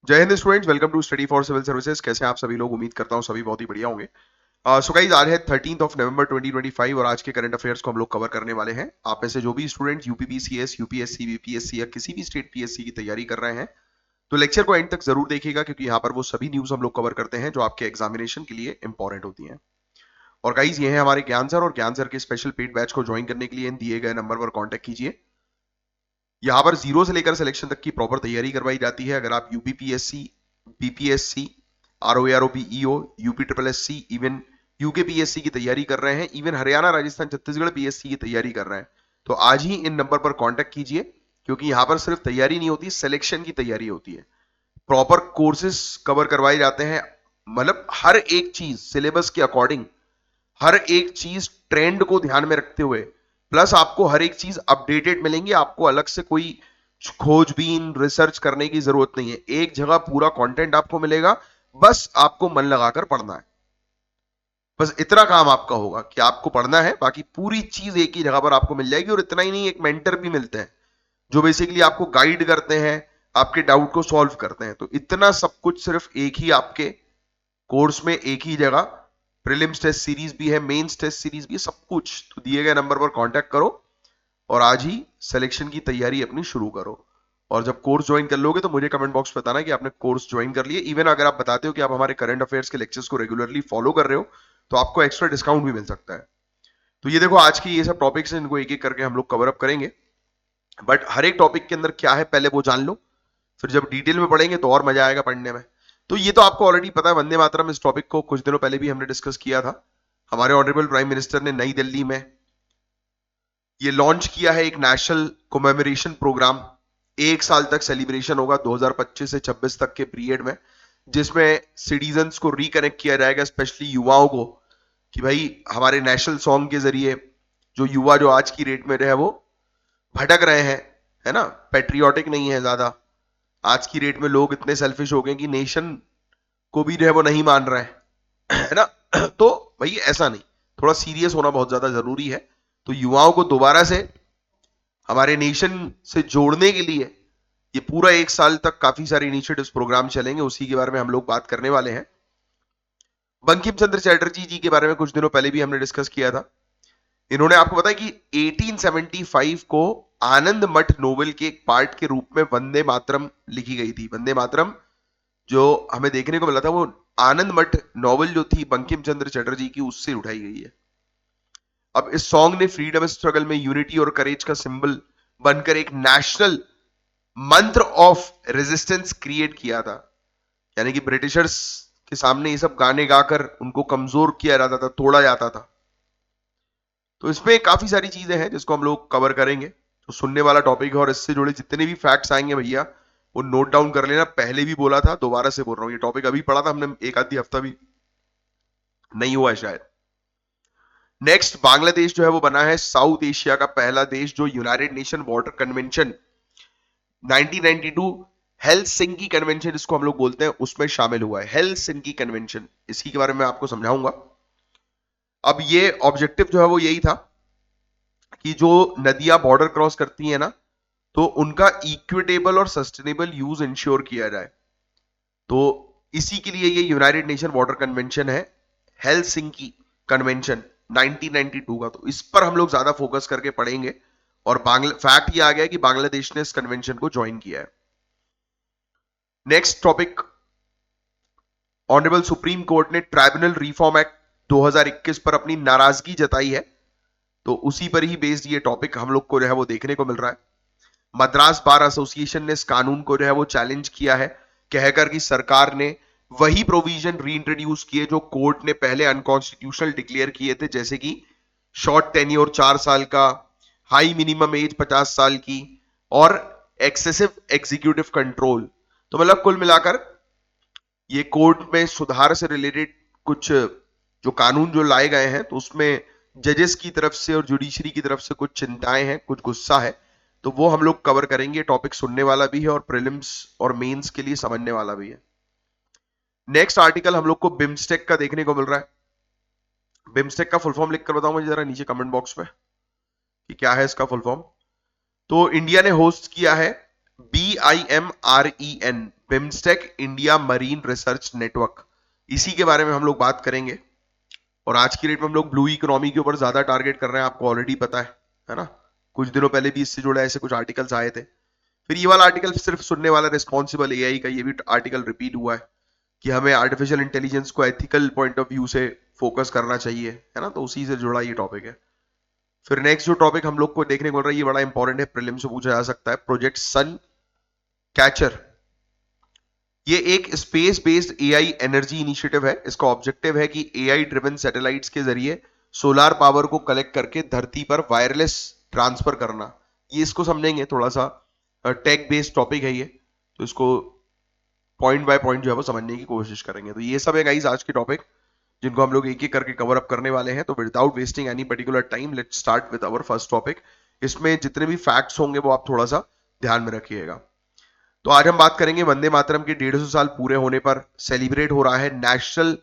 जय Hind students, welcome to study for civil services. कैसे हैं आप सभी लोग? उम्मीद करता हूं सभी बहुत ही बढ़िया होंगे। सो गाइस, आज है 13 नवंबर 2025 और आज के करंट अफेयर्स को हम लोग कवर करने वाले हैं। आप में से जो भी स्टूडेंट्स यूपीपीसीएस, यूपीएससी, बीपीएससी या किसी भी स्टेट पीएससी की तैयारी कर रहे हैं तो लेक्चर को एंड तक जरूर देखिएगा, क्योंकि यहाँ पर वो सभी न्यूज हम लोग कवर करते हैं जो आपके एग्जामिनेशन के लिए इंपॉर्टेंट होती हैं। और गाइज, ये है हमारे ज्ञान सर, और ज्ञान सर के स्पेशल पेड बैच को ज्वाइन करने के लिए इन दिए गए नंबर पर कॉन्टेक्ट कीजिए। यहाँ पर जीरो से लेकर सिलेक्शन तक की प्रॉपर तैयारी करवाई जाती है। अगर आप यूपीपीएससी, बीपीएससी, आरओपीईओ, UP triple SC, even UKPSC की तैयारी कर रहे हैं, इवन हरियाणा, राजस्थान, छत्तीसगढ़ पीएससी की तैयारी कर रहे हैं, तो आज ही इन नंबर पर कांटेक्ट कीजिए, क्योंकि यहाँ पर सिर्फ तैयारी नहीं होती, सिलेक्शन की तैयारी होती है। प्रॉपर कोर्सेज कवर करवाए जाते हैं, मतलब हर एक चीज सिलेबस के अकॉर्डिंग, हर एक चीज ट्रेंड को ध्यान में रखते हुए, प्लस आपको हर एक चीज अपडेटेड मिलेंगी। आपको अलग से कोई खोजबीन रिसर्च करने की जरूरत नहीं है, एक जगह पूरा कंटेंट आपको मिलेगा, बस आपको मन लगाकर पढ़ना है। बस इतना काम आपका होगा कि आपको पढ़ना है, बाकी पूरी चीज एक ही जगह पर आपको मिल जाएगी। और इतना ही नहीं, एक मेंटर भी मिलते हैं जो बेसिकली आपको गाइड करते हैं, आपके डाउट को सॉल्व करते हैं। तो इतना सब कुछ सिर्फ एक ही आपके कोर्स में, एक ही जगह। प्रीलिम्स टेस्ट सीरीज भी है, मेंस टेस्ट सीरीज भी है, सब कुछ। तो दिए गए नंबर पर कांटेक्ट करो और आज ही सिलेक्शन की तैयारी अपनी शुरू करो। और जब कोर्स ज्वाइन कर लोगे तो मुझे कमेंट बॉक्स में बताना कि आपने कोर्स ज्वाइन कर लिया। इवन अगर आप बताते हो कि आप हमारे करंट अफेयर्स के लेक्चर्स को रेगुलरली फॉलो कर रहे हो तो आपको एक्स्ट्रा डिस्काउंट भी मिल सकता है। तो ये देखो, आज की ये सब टॉपिक्स हैं, इनको एक एक करके हम लोग कवर अप करेंगे। बट हर एक टॉपिक के अंदर क्या है पहले वो जान लो, फिर जब डिटेल में पढ़ेंगे तो और मजा आएगा पढ़ने में। तो ये तो आपको ऑलरेडी पता है, वंदे मातरम, इस टॉपिक को कुछ दिनों पहले भी हमने डिस्कस किया था। हमारे ऑनरेबल प्राइम मिनिस्टर ने नई दिल्ली में ये लॉन्च किया है, एक नेशनल कोमेमोरेशन प्रोग्राम। एक साल तक सेलिब्रेशन होगा 2025 से 26 तक के पीरियड में, जिसमें सिटीजन्स को रिकनेक्ट किया जाएगा, स्पेशली युवाओं को, कि भाई हमारे नेशनल सॉन्ग के जरिए जो युवा जो आज की डेट में रहे वो भटक रहे हैं, है ना, पेट्रियोटिक नहीं है ज्यादा। आज की डेट में लोग इतने सेल्फिश हो गए कि नेशन को भी जो है वो नहीं मान रहे हैं, है ना। तो भाई ऐसा नहीं, थोड़ा सीरियस होना बहुत ज्यादा जरूरी है। तो युवाओं को दोबारा से हमारे नेशन से जोड़ने के लिए ये पूरा एक साल तक काफी सारे इनिशिएटिव्स, प्रोग्राम चलेंगे, उसी के बारे में हम लोग बात करने वाले हैं। बंकिम चंद्र चटर्जी जी के बारे में कुछ दिनों पहले भी हमने डिस्कस किया था। इन्होंने, आपको पता है कि 1875 को आनंद मठ नोवेल के एक पार्ट के रूप में वंदे मातरम लिखी गई थी। वंदे मातरम जो हमें देखने को मिला था वो आनंद मठ नॉवल जो थी बंकिम चंद्र चटर्जी की, उससे उठाई गई है। अब इस सॉन्ग ने फ्रीडम स्ट्रगल में यूनिटी और करेज का सिंबल बनकर एक नेशनल मंत्र ऑफ रेजिस्टेंस क्रिएट किया था। यानी कि ब्रिटिशर्स के सामने ये सब गाने गाकर उनको कमजोर किया जाता था, तोड़ा जाता था। तो इसमें काफी सारी चीजें हैं जिसको हम लोग कवर करेंगे। तो सुनने वाला टॉपिक है, और इससे जुड़े जितने भी फैक्ट्स आएंगे भैया वो नोट डाउन कर लेना। पहले भी बोला था, दोबारा से बोल रहा हूँ, ये टॉपिक अभी पढ़ा था हमने, एक आधी हफ्ता भी नहीं हुआ है शायद। नेक्स्ट, बांग्लादेश जो है वो बना है साउथ एशिया का पहला देश जो United nation water convention 1992, Helsinki convention जिसको हम लोग बोलते हैं, उसमें शामिल हुआ है। हेलसिंकी कन्वेंशन, इसी के बारे में आपको समझाऊंगा। अब ये ऑब्जेक्टिव जो है वो यही था कि जो नदियां बॉर्डर क्रॉस करती हैं ना, तो उनका इक्विटेबल और सस्टेनेबल यूज इंश्योर किया जाए। तो इसी के लिए ये यूनाइटेड नेशन वाटर कन्वेंशन है, हेलसिंकी कन्वेंशन 1992 का। तो इस पर हम लोग ज्यादा फोकस करके पढ़ेंगे। और फैक्ट ये आ गया कि बांग्लादेश ने इस कन्वेंशन को ज्वाइन किया है। Next topic, honourable supreme court ने ट्राइब्यूनल रिफॉर्म एक्ट 2021 पर अपनी नाराजगी जताई है। तो उसी पर ही बेस्ड ये टॉपिक हम लोग को जो है वो देखने को मिल रहा है। मद्रास बार एसोसिएशन ने इस कानून को जो है वो चैलेंज किया है, कहकर कि सरकार ने वही प्रोविजन रीइंट्रोड्यूस किए जो कोर्ट ने पहले अनकॉन्स्टिट्यूशनल डिक्लेयर किए थे, जैसे कि शॉर्ट टेन्योर 4 साल का, हाई मिनिमम एज 50 साल की, और एक्सेसिव एग्जीक्यूटिव कंट्रोल। तो मतलब कुल मिलाकर ये कोर्ट में सुधार से रिलेटेड कुछ जो कानून जो लाए गए हैं, तो उसमें जजेस की तरफ से और जुडिशरी की तरफ से कुछ चिंताएं हैं, कुछ गुस्सा है। तो वो हम लोग कवर करेंगे। टॉपिक सुनने वाला भी है और प्रीलिम्स और मेंस के लिए समझने वाला भी है। नेक्स्ट आर्टिकल हम लोग को बिम्स्टेक का देखने को मिल रहा है। बिम्स्टेक का फुल फॉर्म लिखकर बताओ मुझे जरा नीचे कमेंट बॉक्स में कि क्या है इसका फुल फॉर्म। तो इंडिया ने होस्ट किया है BIMREN, BIMSTEC India marine research network, इसी के बारे में हम लोग बात करेंगे। और आज की डेट में हम लोग ब्लू इकोनॉमी के ऊपर ज्यादा टारगेट कर रहे हैं, आपको ऑलरेडी पता है ना। कुछ दिनों पहले भी इससे जुड़े ऐसे कुछ आर्टिकल्स आए थे। फिर ये वाला आर्टिकल सिर्फ सुनने वाला रिस्पॉन्सिबल एआई का, ये भी आर्टिकल रिपीट हुआ है कि हमें आर्टिफिशियल इंटेलिजेंस को एथिकल पॉइंट ऑफ व्यू से फोकस करना चाहिए, है ना। तो उसी से जुड़ा ये टॉपिक है। फिर नेक्स्ट जो टॉपिक हम लोग को देखने को मिल रहा है, ये बड़ा इंपॉर्टेंट है, प्रीलिम से पूछा जा सकता है, प्रोजेक्ट सन कैचर। ये एक space based AI energy initiative है। इसका ऑब्जेक्टिव है कि एआई ड्रिवन सैटेलाइट्स के जरिए सोलार पावर को कलेक्ट करके धरती पर वायरलेस ट्रांसफर करना। ये इसको समझेंगे, थोड़ा सा टेक बेस्ड टॉपिक है ये, तो इसको पॉइंट बाय पॉइंट जो है वो समझने की कोशिश करेंगे। तो ये सब है गाइस आज के टॉपिक, जिनको हम लोग एक एक करके कवर अप करने वाले हैं। तो without wasting any particular time, let's start with our first topic. इसमें जितने भी फैक्ट्स होंगे वो आप थोड़ा सा ध्यान में रखिएगा। तो आज हम बात करेंगे वंदे मातरम के 150 साल पूरे होने पर सेलिब्रेट हो रहा है नेशनल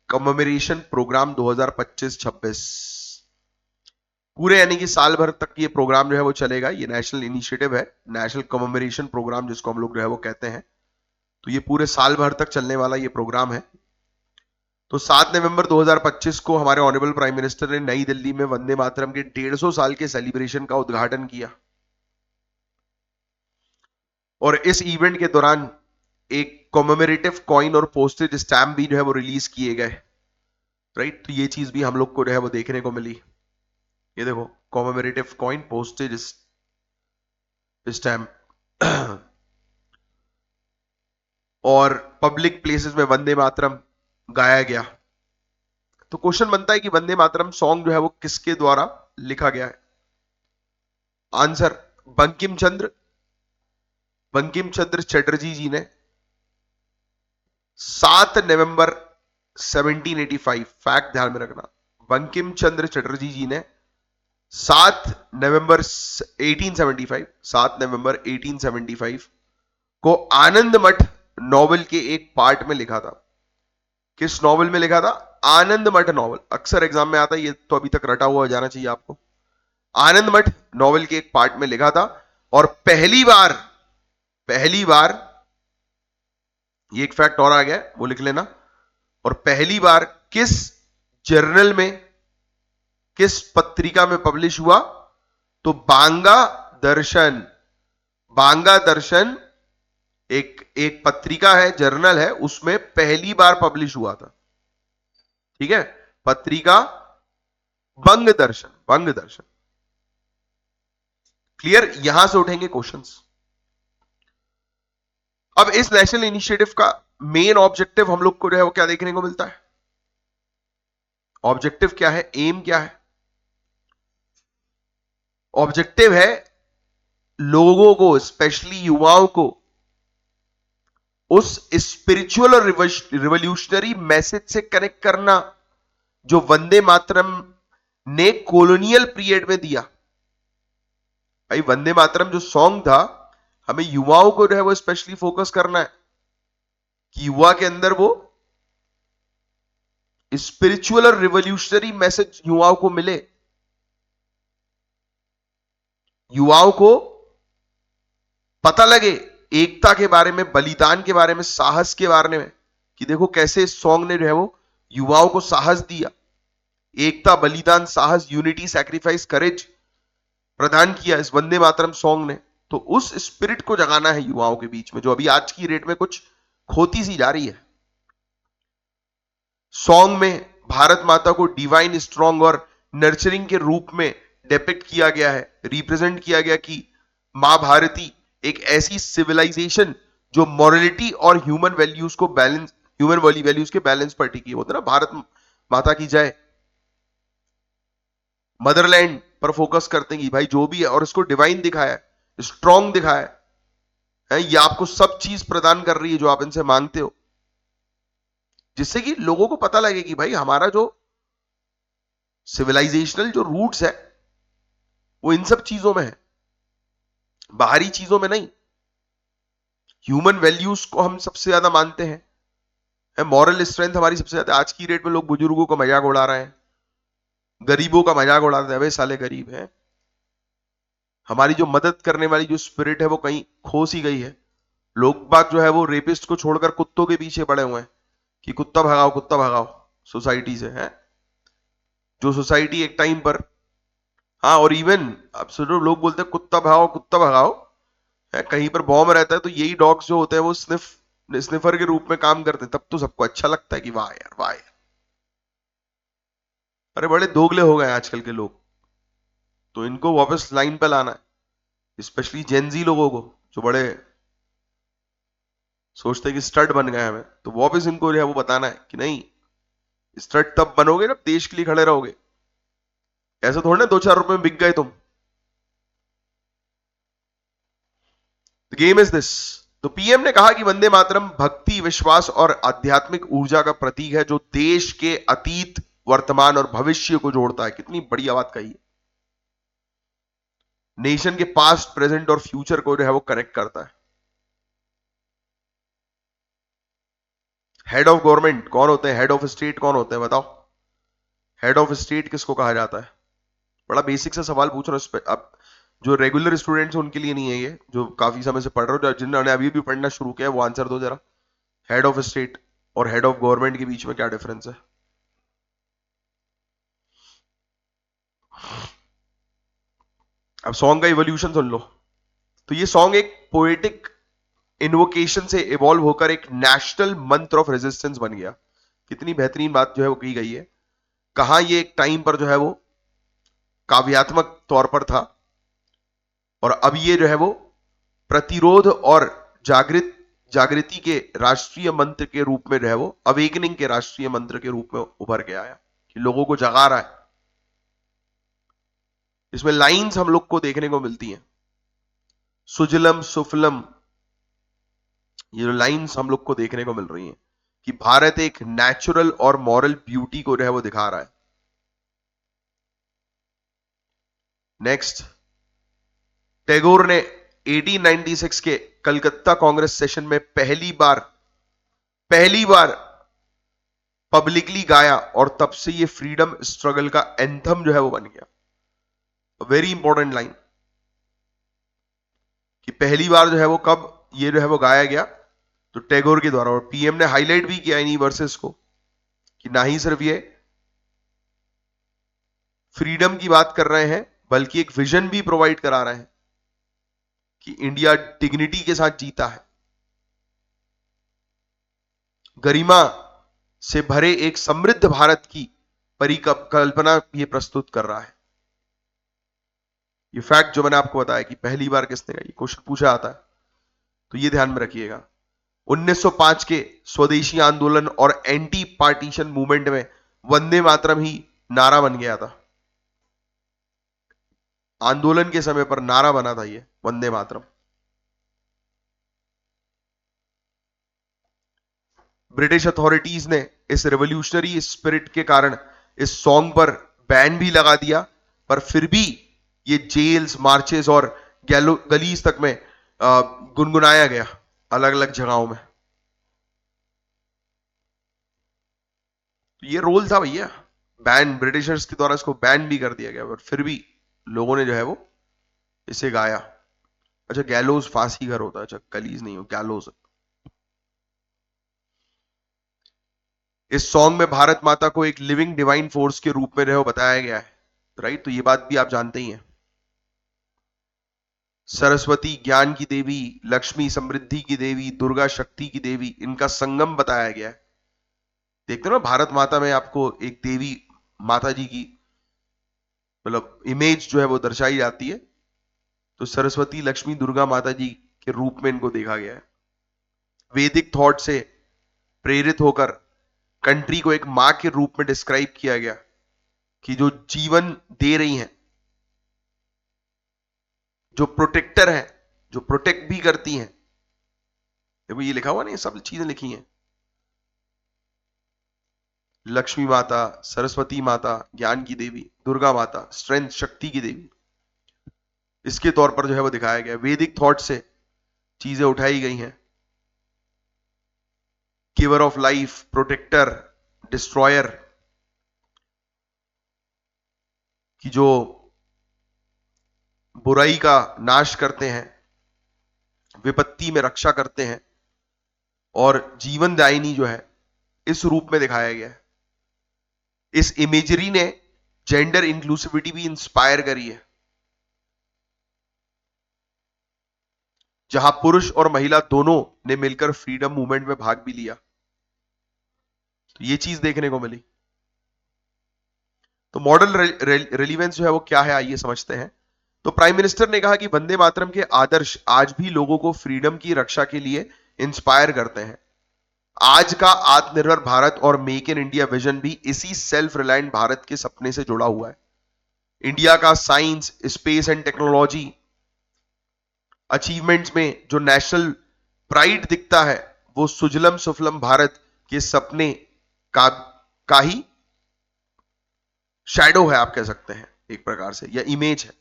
कमेमोरेशन प्रोग्राम 2025-26। पूरे यानी कि साल भर तक ये प्रोग्राम जो है वो चलेगा। ये नेशनल इनिशिएटिव है, नेशनल कमेमोरेशन प्रोग्राम जिसको हम लोग जो है वो कहते हैं। तो ये पूरे साल भर तक चलने वाला ये प्रोग्राम है। तो 7 नवंबर 2025 को हमारे ऑनरेबल प्राइम मिनिस्टर ने नई दिल्ली में वंदे मातरम के 150 साल के सेलिब्रेशन का उद्घाटन किया। और इस इवेंट के दौरान एक कॉमेमोरेटिव कॉइन और पोस्टेज स्टैम्प भी जो है वो रिलीज किए गए, राइट। तो ये चीज भी हम लोग को जो है वो देखने को मिली। ये देखो, कॉमेमोरेटिव कॉइन, पोस्टेज स्टैम्प और पब्लिक प्लेसेस में वंदे मातरम गाया गया। तो क्वेश्चन बनता है कि वंदे मातरम सॉन्ग जो है वो किसके द्वारा लिखा गया है। आंसर, बंकिम चंद्र चटर्जी जी ने 7 नवंबर 1785, फैक्ट ध्यान में रखना, बंकिम चंद्र चटर्जी जी ने 7 नवंबर 1875, 7 नवंबर 1875 को आनंद मठ नॉवल के एक पार्ट में लिखा था। किस नॉवल में लिखा था? आनंद मठ नॉवल। अक्सर एग्जाम में आता है, ये तो अभी तक रटा हुआ जाना चाहिए आपको। आनंद मठ नॉवल के एक पार्ट में लिखा था। और पहली बार ये एक फैक्ट और आ गया, वो लिख लेना। और पहली बार किस जर्नल में, किस पत्रिका में पब्लिश हुआ? तो बांगा दर्शन एक पत्रिका है, जर्नल है, उसमें पहली बार पब्लिश हुआ था। ठीक है, पत्रिका बंग दर्शन। क्लियर? यहां से उठेंगे क्वेश्चंस। अब इस नेशनल इनिशिएटिव का मेन ऑब्जेक्टिव हम लोग को जो है वो क्या देखने को मिलता है? ऑब्जेक्टिव क्या है, एम क्या है? ऑब्जेक्टिव है लोगों को, स्पेशली युवाओं को, उस स्पिरिचुअल और रिवोल्यूशनरी मैसेज से कनेक्ट करना जो वंदे मातरम ने कॉलोनियल पीरियड में दिया। भाई वंदे मातरम जो सॉन्ग था, हमें युवाओं को जो है वो स्पेशली फोकस करना है कि युवा के अंदर वो स्पिरिचुअल और रिवोल्यूशनरी मैसेज युवाओं को मिले, युवाओं को पता लगे एकता के बारे में, बलिदान के बारे में, साहस के बारे में, कि देखो कैसे इस सॉन्ग ने जो है वो युवाओं को साहस दिया, एकता, बलिदान, साहस, यूनिटी, सैक्रिफाइस, करेज प्रदान किया इस वंदे मातरम सॉन्ग ने। तो उस स्पिरिट को जगाना है युवाओं के बीच में, जो अभी आज की रेट में कुछ खोती सी जा रही है। सॉन्ग में भारत माता को डिवाइन, स्ट्रॉन्ग और नर्चरिंग के रूप में डिपिक्ट किया गया है, रिप्रेजेंट किया गया कि मां भारती एक ऐसी सिविलाइजेशन जो मॉरलिटी और ह्यूमन वैल्यूज के बैलेंस पर टिकी है। होता है ना, भारत माता की जय, मदरलैंड पर फोकस करते हैं कि भाई जो भी है, और इसको डिवाइन दिखाया है, स्ट्रॉन्ग दिखाया है, ये आपको सब चीज प्रदान कर रही है जो आप इनसे मांगते हो, जिससे कि लोगों को पता लगे कि भाई हमारा जो सिविलाइजेशनल जो रूट्स है वो इन सब चीजों में है, बाहरी चीजों में नहीं। ह्यूमन वैल्यूज को हम सबसे ज्यादा मानते हैं, मॉरल स्ट्रेंथ हमारी सबसे ज्यादा। आज की डेट में लोग बुजुर्गों का मजाक उड़ा रहे हैं, गरीबों का मजाक उड़ाते हैं, भाई साले गरीब हैं, हमारी जो मदद करने वाली जो स्पिरिट है वो कहीं खो सी गई है। लोग बाग जो है वो रेपिस्ट को छोड़कर कुत्तों के पीछे पड़े हुए हैं कि कुत्ता भगाओ सोसाइटी से है। जो सोसाइटी एक टाइम पर, हाँ, और इवन अब सुनो, लोग बोलते हैं कुत्ता भगाओ है, कहीं पर बॉम्ब रहता है तो यही डॉग्स जो होते हैं वो स्निफर के रूप में काम करते हैं, तब तो सबको अच्छा लगता है कि वाह यार वाह यार। अरे बड़े दोगले हो गए आजकल के लोग, तो इनको वापस लाइन पे लाना है, स्पेशली जेनजी लोगों को जो बड़े सोचते हैं कि स्टड बन गए हमें, तो वापस इनको जो है वो बताना है कि नहीं, स्टड तब बनोगे जब देश के लिए खड़े रहोगे। ऐसा थोड़ा ना 2-4 रुपए में बिक गए तुम। The game is this. तो पीएम ने कहा कि वंदे मातरम भक्ति, विश्वास और आध्यात्मिक ऊर्जा का प्रतीक है जो देश के अतीत, वर्तमान और भविष्य को जोड़ता है। कितनी बढ़िया बात कही है। नेशन के पास्ट, प्रेजेंट और फ्यूचर को जो है वो कनेक्ट करता है। हेड ऑफ गवर्नमेंट कौन होते हैं? हेड ऑफ स्टेट कौन होते हैं बताओ? हेड ऑफ स्टेट किसको कहा जाता है? बड़ा बेसिक सा सवाल पूछ रहा हूं। अब जो रेगुलर स्टूडेंट्स हैं उनके लिए नहीं है ये, जो काफी समय से पढ़ रहे हो, जिन्होंने अभी भी पढ़ना शुरू किया है वो आंसर दो जरा। हेड ऑफ स्टेट और हेड ऑफ गवर्नमेंट के बीच में क्या डिफरेंस है? अब सॉन्ग का इवोल्यूशन सुन लो। तो ये सॉन्ग एक पोएटिक इन्वोकेशन से इवॉल्व होकर एक नेशनल मंत्र ऑफ रेजिस्टेंस बन गया। कितनी बेहतरीन बात जो है वो की गई है। कहां ये एक टाइम पर जो है वो काव्यात्मक तौर पर था, और अब ये जो है वो प्रतिरोध और जागृति के राष्ट्रीय मंत्र के रूप में जो है वो अवेकनिंग के राष्ट्रीय मंत्र के रूप में उभर के आया, कि लोगों को जगा रहा है। इसमें लाइंस हम लोग को देखने को मिलती हैं, सुजलम सुफलम, ये जो लाइंस हम लोग को देखने को मिल रही हैं कि भारत एक नेचुरल और मॉरल ब्यूटी को जो है वो दिखा रहा है। नेक्स्ट, टैगोर ने 1896 के कलकत्ता कांग्रेस सेशन में पहली बार पब्लिकली गाया, और तब से ये फ्रीडम स्ट्रगल का एंथम जो है वो बन गया। वेरी इंपॉर्टेंट लाइन, कि पहली बार जो है वो कब ये जो है वो गाया गया, तो टैगोर के द्वारा। और पीएम ने हाईलाइट भी किया इन्हीं वर्सेस को, कि ना ही सिर्फ ये फ्रीडम की बात कर रहे हैं, बल्कि एक विजन भी प्रोवाइड करा रहे हैं कि इंडिया डिग्निटी के साथ जीता है, गरिमा से भरे एक समृद्ध भारत की परिकल्पना ये प्रस्तुत कर रहा है। ये फैक्ट जो मैंने आपको बताया कि पहली बार किसने कहा, ये क्वेश्चन पूछा आता है, तो ये ध्यान में रखिएगा। 1905 के स्वदेशी आंदोलन और एंटी पार्टीशन मूवमेंट में वंदे मातरम ही नारा बन गया था। आंदोलन के समय पर नारा बना था ये वंदे मातरम। ब्रिटिश अथॉरिटीज ने इस रेवोल्यूशनरी स्पिरिट के कारण इस सॉन्ग पर बैन भी लगा दिया, पर फिर भी ये जेल्स, मार्चेस और गलीज तक में गुनगुनाया गया अलग अलग जगहों में। तो ये रोल था भैया, बैन, ब्रिटिशर्स के द्वारा इसको बैन भी कर दिया गया, पर फिर भी लोगों ने जो है वो इसे गाया। अच्छा, गैलोज फांसी घर होता है, अच्छा गलीज नहीं हो, गैलोज। इस सॉन्ग में भारत माता को एक लिविंग डिवाइन फोर्स के रूप में रहो बताया गया है, राइट? तो ये बात भी आप जानते ही हैं। सरस्वती ज्ञान की देवी, लक्ष्मी समृद्धि की देवी, दुर्गा शक्ति की देवी, इनका संगम बताया गया है। देखते हो ना, भारत माता में आपको एक देवी माता जी की मतलब इमेज जो है वो दर्शाई जाती है, तो सरस्वती, लक्ष्मी, दुर्गा माता जी के रूप में इनको देखा गया है। वैदिक थॉट से प्रेरित होकर कंट्री को एक मां के रूप में डिस्क्राइब किया गया, कि जो जीवन दे रही हैं, जो प्रोटेक्टर है, जो प्रोटेक्ट भी करती हैं। देखो ये लिखा हुआ नहीं, सब चीजें लिखी हैं। लक्ष्मी माता, सरस्वती माता ज्ञान की देवी, दुर्गा माता स्ट्रेंथ शक्ति की देवी, इसके तौर पर जो है वो दिखाया गया। वैदिक थॉट से चीजें उठाई गई हैं, giver of life, protector, destroyer, की जो बुराई का नाश करते हैं, विपत्ति में रक्षा करते हैं, और जीवन दायिनी जो है इस रूप में दिखाया गया है। इस इमेजरी ने जेंडर इंक्लूसिविटी भी इंस्पायर करी है, जहां पुरुष और महिला दोनों ने मिलकर फ्रीडम मूवमेंट में भाग भी लिया। तो ये चीज देखने को मिली। तो मॉडल रेलिवेंस जो है वो क्या है, आइए समझते हैं। तो प्राइम मिनिस्टर ने कहा कि वंदे मातरम के आदर्श आज भी लोगों को फ्रीडम की रक्षा के लिए इंस्पायर करते हैं। आज का आत्मनिर्भर भारत और मेक इन इंडिया विजन भी इसी सेल्फ रिलायंट भारत के सपने से जुड़ा हुआ है। इंडिया का science, space and technology achievements में जो नेशनल प्राइड दिखता है, वो सुजलम सुफलम भारत के सपने का का ही शैडो है, आप कह सकते हैं एक प्रकार से, या इमेज है।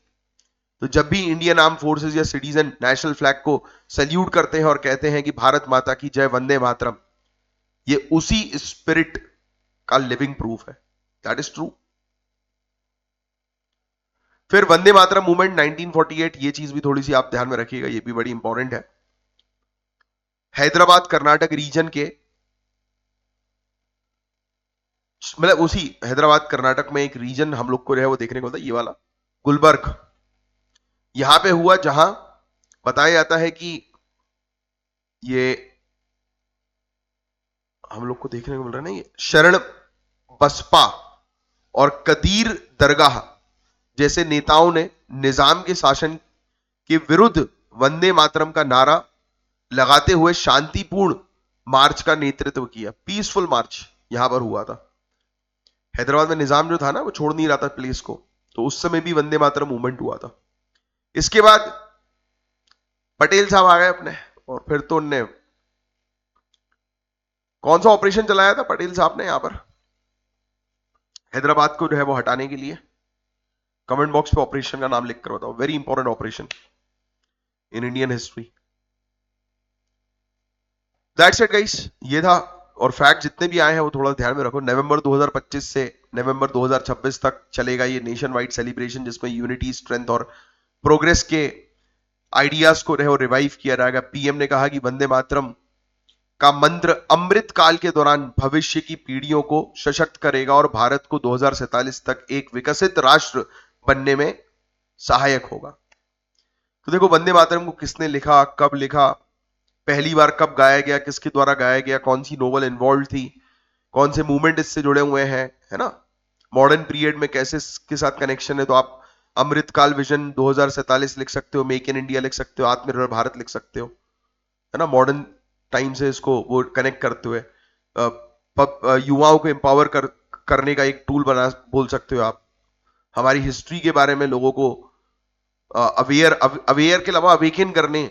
तो जब भी इंडियन आर्म फोर्सेस या सिटीजन नेशनल फ्लैग को सल्यूट करते हैं और कहते हैं कि भारत माता की जय, वंदे मातरम, ये उसी स्पिरिट का लिविंग प्रूफ है। That is true. फिर वंदे मातरम मूवमेंट 1948, ये चीज भी थोड़ी सी आप ध्यान में रखिएगा, ये भी बड़ी इंपॉर्टेंट है। हैदराबाद कर्नाटक रीजन के, मतलब उसी हैदराबाद कर्नाटक में एक रीजन हम लोग को है वो देखने को मिलता है, ये वाला गुलबर्ग, यहां पे हुआ, जहां बताया जाता है कि ये हम लोग को देखने को मिल रहा है ना, ये शरण बसपा और कदीर दरगाह जैसे नेताओं ने निजाम के शासन के विरुद्ध वंदे मातरम का नारा लगाते हुए शांतिपूर्ण मार्च का नेतृत्व किया। पीसफुल मार्च यहां पर हुआ था। हैदराबाद में निजाम जो था ना, वो छोड़ नहीं रहा था प्लेस को, तो उस समय भी वंदे मातरम मूवमेंट हुआ था। इसके बाद पटेल साहब आ गए अपने, और फिर तो उनने कौन सा ऑपरेशन चलाया था पटेल साहब ने यहां पर हैदराबाद को जो है वो हटाने के लिए? कमेंट बॉक्स पे ऑपरेशन का नाम लिख कर बताओ। Very important operation in Indian history. That's it guys, ये था। और फैक्ट जितने भी आए हैं वो थोड़ा ध्यान में रखो। नवंबर 2025 से नवंबर 2026 तक चलेगा ये नेशन वाइड सेलिब्रेशन, जिसमें यूनिटी, स्ट्रेंथ और प्रोग्रेस के आइडियाज को रिवाइव किया जाएगा। पीएम ने कहा कि वंदे मातरम का मंत्र अमृत काल के दौरान भविष्य की पीढ़ियों को सशक्त करेगा और भारत को 2047 तक एक विकसित राष्ट्र बनने में सहायक होगा। तो देखो, वंदे मातरम को किसने लिखा, कब लिखा, पहली बार कब गाया गया, किसके द्वारा गाया गया, कौन सी नोवेल इन्वॉल्व थी, कौन से मूवमेंट इससे जुड़े हुए हैं, है ना, मॉडर्न पीरियड में कैसे इसके साथ कनेक्शन है। तो आप अमृतकाल विजन 2047 लिख सकते हो, मेक इन इंडिया लिख सकते हो, आत्मनिर्भर भारत लिख सकते हो, है ना, मॉडर्न टाइम से इसको वो कनेक्ट करते हुए युवाओं को एम्पावर करने का एक टूल बना बोल सकते हो आप। हमारी हिस्ट्री के बारे में लोगों को अवेयर के अलावा अवेकन करने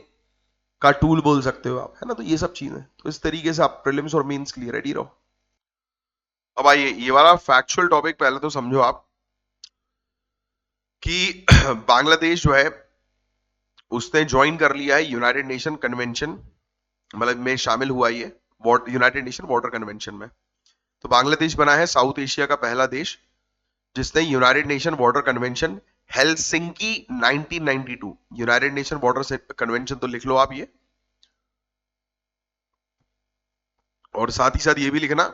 का टूल बोल सकते हो आप, है ना। तो ये सब चीजें, तो इस तरीके से आप प्रीलिम्स और मेंस के लिए रेडी रहो। अब आइए, ये वाला फैक्चुअल टॉपिक पहले तो समझो आप कि बांग्लादेश जो है उसने ज्वाइन कर लिया है यूनाइटेड नेशन कन्वेंशन, मतलब में शामिल हुआ ये यूनाइटेड नेशन वाटर कन्वेंशन में। तो बांग्लादेश बना है साउथ एशिया का पहला देश जिसने United nation water convention Helsinki 1992, United nation water convention तो लिख लो आप ये, और साथ ही साथ ये भी लिखना,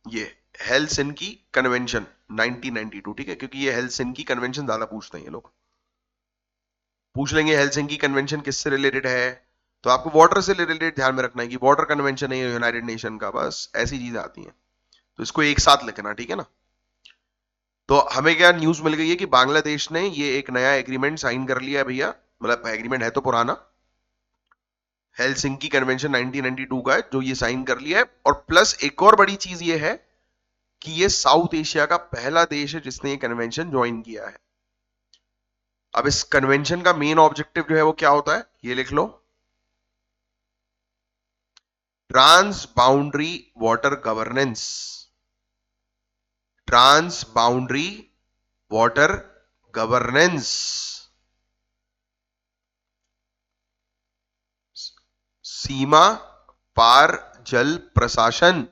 ये हेलसिंकी कन्वेंशन 1992, ठीक है, क्योंकि ये हेलसिंकी कन्वेंशन ज्यादा पूछते हैं ये लोग। पूछ लेंगे हेलसिंकी कन्वेंशन किससे रिलेटेड है, तो आपको वाटर से रिलेटेड ध्यान में रखना है कि वाटर कन्वेंशन है यूनाइटेड नेशन का, बस ऐसी चीजें आती हैं, तो इसको एक साथ लिखना, ठीक है ना। तो हमें क्या न्यूज मिल गई है कि बांग्लादेश ने ये एक नया एग्रीमेंट साइन कर लिया है भैया, मतलब एग्रीमेंट है तो पुराना, हेलसिंकी कन्वेंशन 1992 का है जो ये साइन कर लिया है। और प्लस एक और बड़ी चीज ये है कि ये साउथ एशिया का पहला देश है जिसने ये कन्वेंशन ज्वाइन किया है। अब इस कन्वेंशन का मेन ऑब्जेक्टिव जो है वो क्या होता है, ये लिख लो, transboundary water governance, transboundary water governance, सीमा पार जल प्रशासन,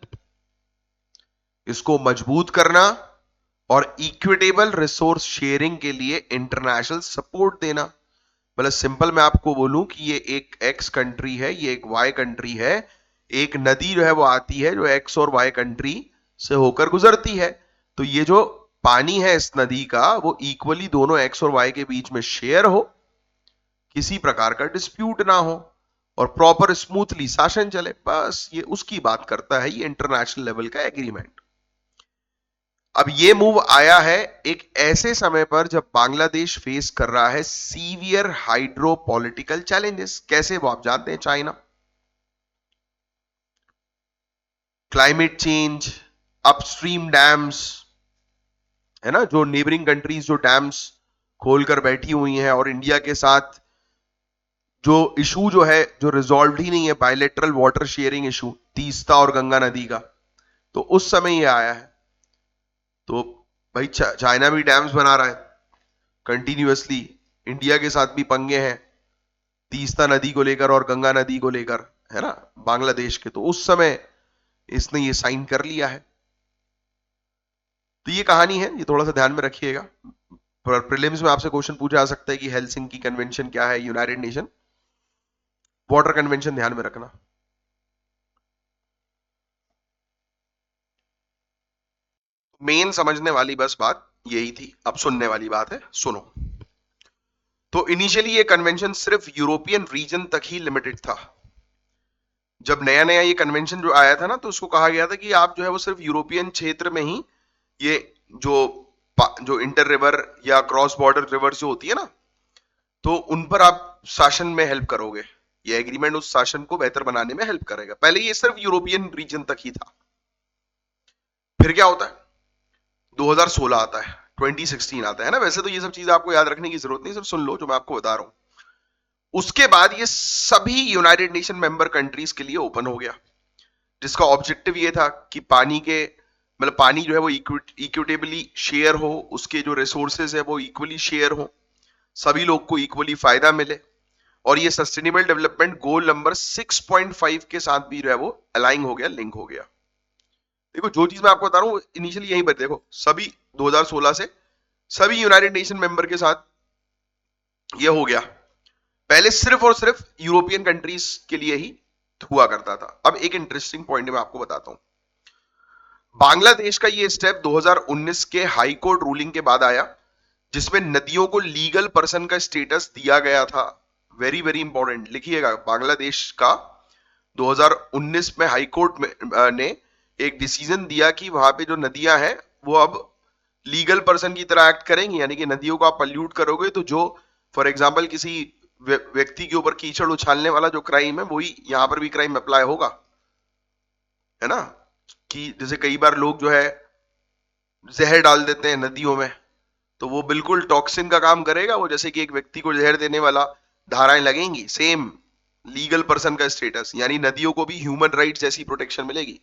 इसको मजबूत करना और इक्विटेबल रिसोर्स शेयरिंग के लिए इंटरनेशनल सपोर्ट देना। मतलब सिंपल मैं आपको बोलूं कि ये एक एक्स कंट्री है, ये एक वाई कंट्री है, एक नदी जो है वो आती है जो एक्स और वाई कंट्री से होकर गुजरती है। तो ये जो पानी है इस नदी का वो इक्वली दोनों एक्स और वाई के बीच में शेयर हो, किसी प्रकार का डिस्प्यूट ना हो और प्रॉपर स्मूथली शासन चले, बस ये उसकी बात करता है ये इंटरनेशनल लेवल का एग्रीमेंट। अब ये मूव आया है एक ऐसे समय पर जब बांग्लादेश फेस कर रहा है सीवियर हाइड्रोपॉलिटिकल चैलेंजेस। कैसे? वो आप जानते हैं, China, climate change, upstream dams, है ना, जो नेबरिंग कंट्रीज जो डैम्स खोलकर बैठी हुई हैं, और इंडिया के साथ जो इशू जो है जो रिजॉल्व ही नहीं है, bilateral water sharing issue Teesta और गंगा नदी का, तो उस समय ये आया है। तो भाई चाइना भी डैम्स बना रहा है कंटिन्यूअसली, इंडिया के साथ भी पंगे हैं तीस्ता नदी को लेकर और गंगा नदी को लेकर, है ना, बांग्लादेश के। तो उस समय इसने ये साइन कर लिया है। तो ये कहानी है, ये थोड़ा सा ध्यान में रखिएगा। प्रीलिम्स में आपसे क्वेश्चन पूछा जा सकता है कि हेलसिंकी कन्वेंशन क्या है, यूनाइटेड नेशन वाटर कन्वेंशन, ध्यान में रखना। मेन समझने वाली बस बात यही थी, अब सुनने वाली बात है, सुनो। तो इनिशियली ये कन्वेंशन सिर्फ यूरोपियन रीजन तक ही लिमिटेड था। जब नया नया ये कन्वेंशन जो आया था ना, तो उसको कहा गया था कि आप जो है वो सिर्फ यूरोपियन क्षेत्र में ही ये जो जो इंटर रिवर या क्रॉस बॉर्डर रिवर जो होती है ना, तो उन पर आप शासन में हेल्प करोगे। ये एग्रीमेंट उस शासन को बेहतर बनाने में हेल्प करेगा। पहले ये सिर्फ यूरोपियन रीजन तक ही था। फिर क्या होता है, 2016 आता है, 2016 आता है ना। वैसे तो ये सब चीजें आपको याद रखने की जरूरत नहीं, सिर्फ सुन लो जो मैं आपको बता रहा हूं। उसके बाद ये सभी यूनाइटेड नेशन मेंबर कंट्रीज के लिए ओपन हो गया, जिसका ऑब्जेक्टिव ये था कि पानी के मतलब पानी जो है वो इक्विटेबली शेयर हो, उसके जो रिसोर्सेज है वो इक्वली शेयर हो, सभी लोग को इक्वली फायदा मिले, और ये सस्टेनेबल डेवलपमेंट गोल नंबर 6.5 के साथ भी जो है वो अलाइन हो गया, लिंक हो गया। देखो जो चीज मैं आपको बता रहा हूँ इनिशियली यहीं पर देखो, सभी 2016 से सभी यूनाइटेड नेशन मेंबर के साथ ये हो गया। पहले सिर्फ और सिर्फ यूरोपियन कंट्रीज के लिए ही हुआ करता था। अब एक इंटरेस्टिंग पॉइंट मैं आपको बताता हूं। बांग्लादेश का ये स्टेप 2019 के हाई कोर्ट रूलिंग के बाद आया, जिसमें नदियों को लीगल पर्सन का स्टेटस दिया गया था। वेरी वेरी इंपॉर्टेंट, लिखिएगा, बांग्लादेश का 2019 में हाई कोर्ट में ने एक डिसीजन दिया कि वहां पे जो नदियां हैं वो अब लीगल पर्सन की तरह एक्ट करेंगी। यानी कि नदियों को आप पल्यूट करोगे तो जो फॉर एग्जाम्पल किसी व्यक्ति के ऊपर कीचड़ उछालने वाला जो क्राइम है वही यहां पर भी क्राइम अप्लाई होगा, है ना। कि जैसे कई बार लोग जो है जहर डाल देते हैं नदियों में, तो वो बिल्कुल टॉक्सिन का काम करेगा वो, जैसे कि एक व्यक्ति को जहर देने वाला धाराएं लगेंगी। सेम लीगल पर्सन का स्टेटस, यानी नदियों को भी ह्यूमन राइट्स जैसी प्रोटेक्शन मिलेगी।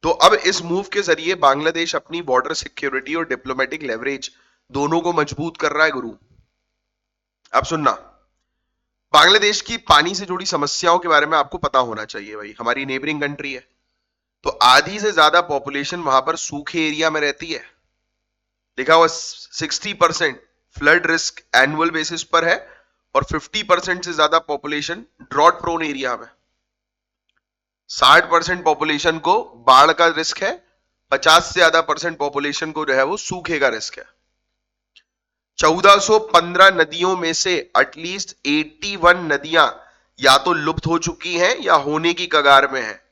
तो अब इस मूव के जरिए बांग्लादेश अपनी बॉर्डर सिक्योरिटी और डिप्लोमेटिक लेवरेज दोनों को मजबूत कर रहा है गुरु। अब सुनना, बांग्लादेश की पानी से जुड़ी समस्याओं के बारे में आपको पता होना चाहिए भाई, हमारी नेबरिंग कंट्री है, तो आधी से ज्यादा पॉपुलेशन वहां पर सूखे एरिया में रहती है। लिखा हुआ 60% फ्लड रिस्क एनुअल बेसिस पर है, और 50% से ज्यादा पॉपुलेशन ड्रॉट प्रोन एरिया में। 60% पॉपुलेशन को बाढ़ का रिस्क है, 50 से ज्यादा परसेंट पॉपुलेशन को जो है वो सूखे का रिस्क है। 1415 नदियों में से एटलीस्ट 81 नदियां या तो लुप्त हो चुकी हैं या होने की कगार में है।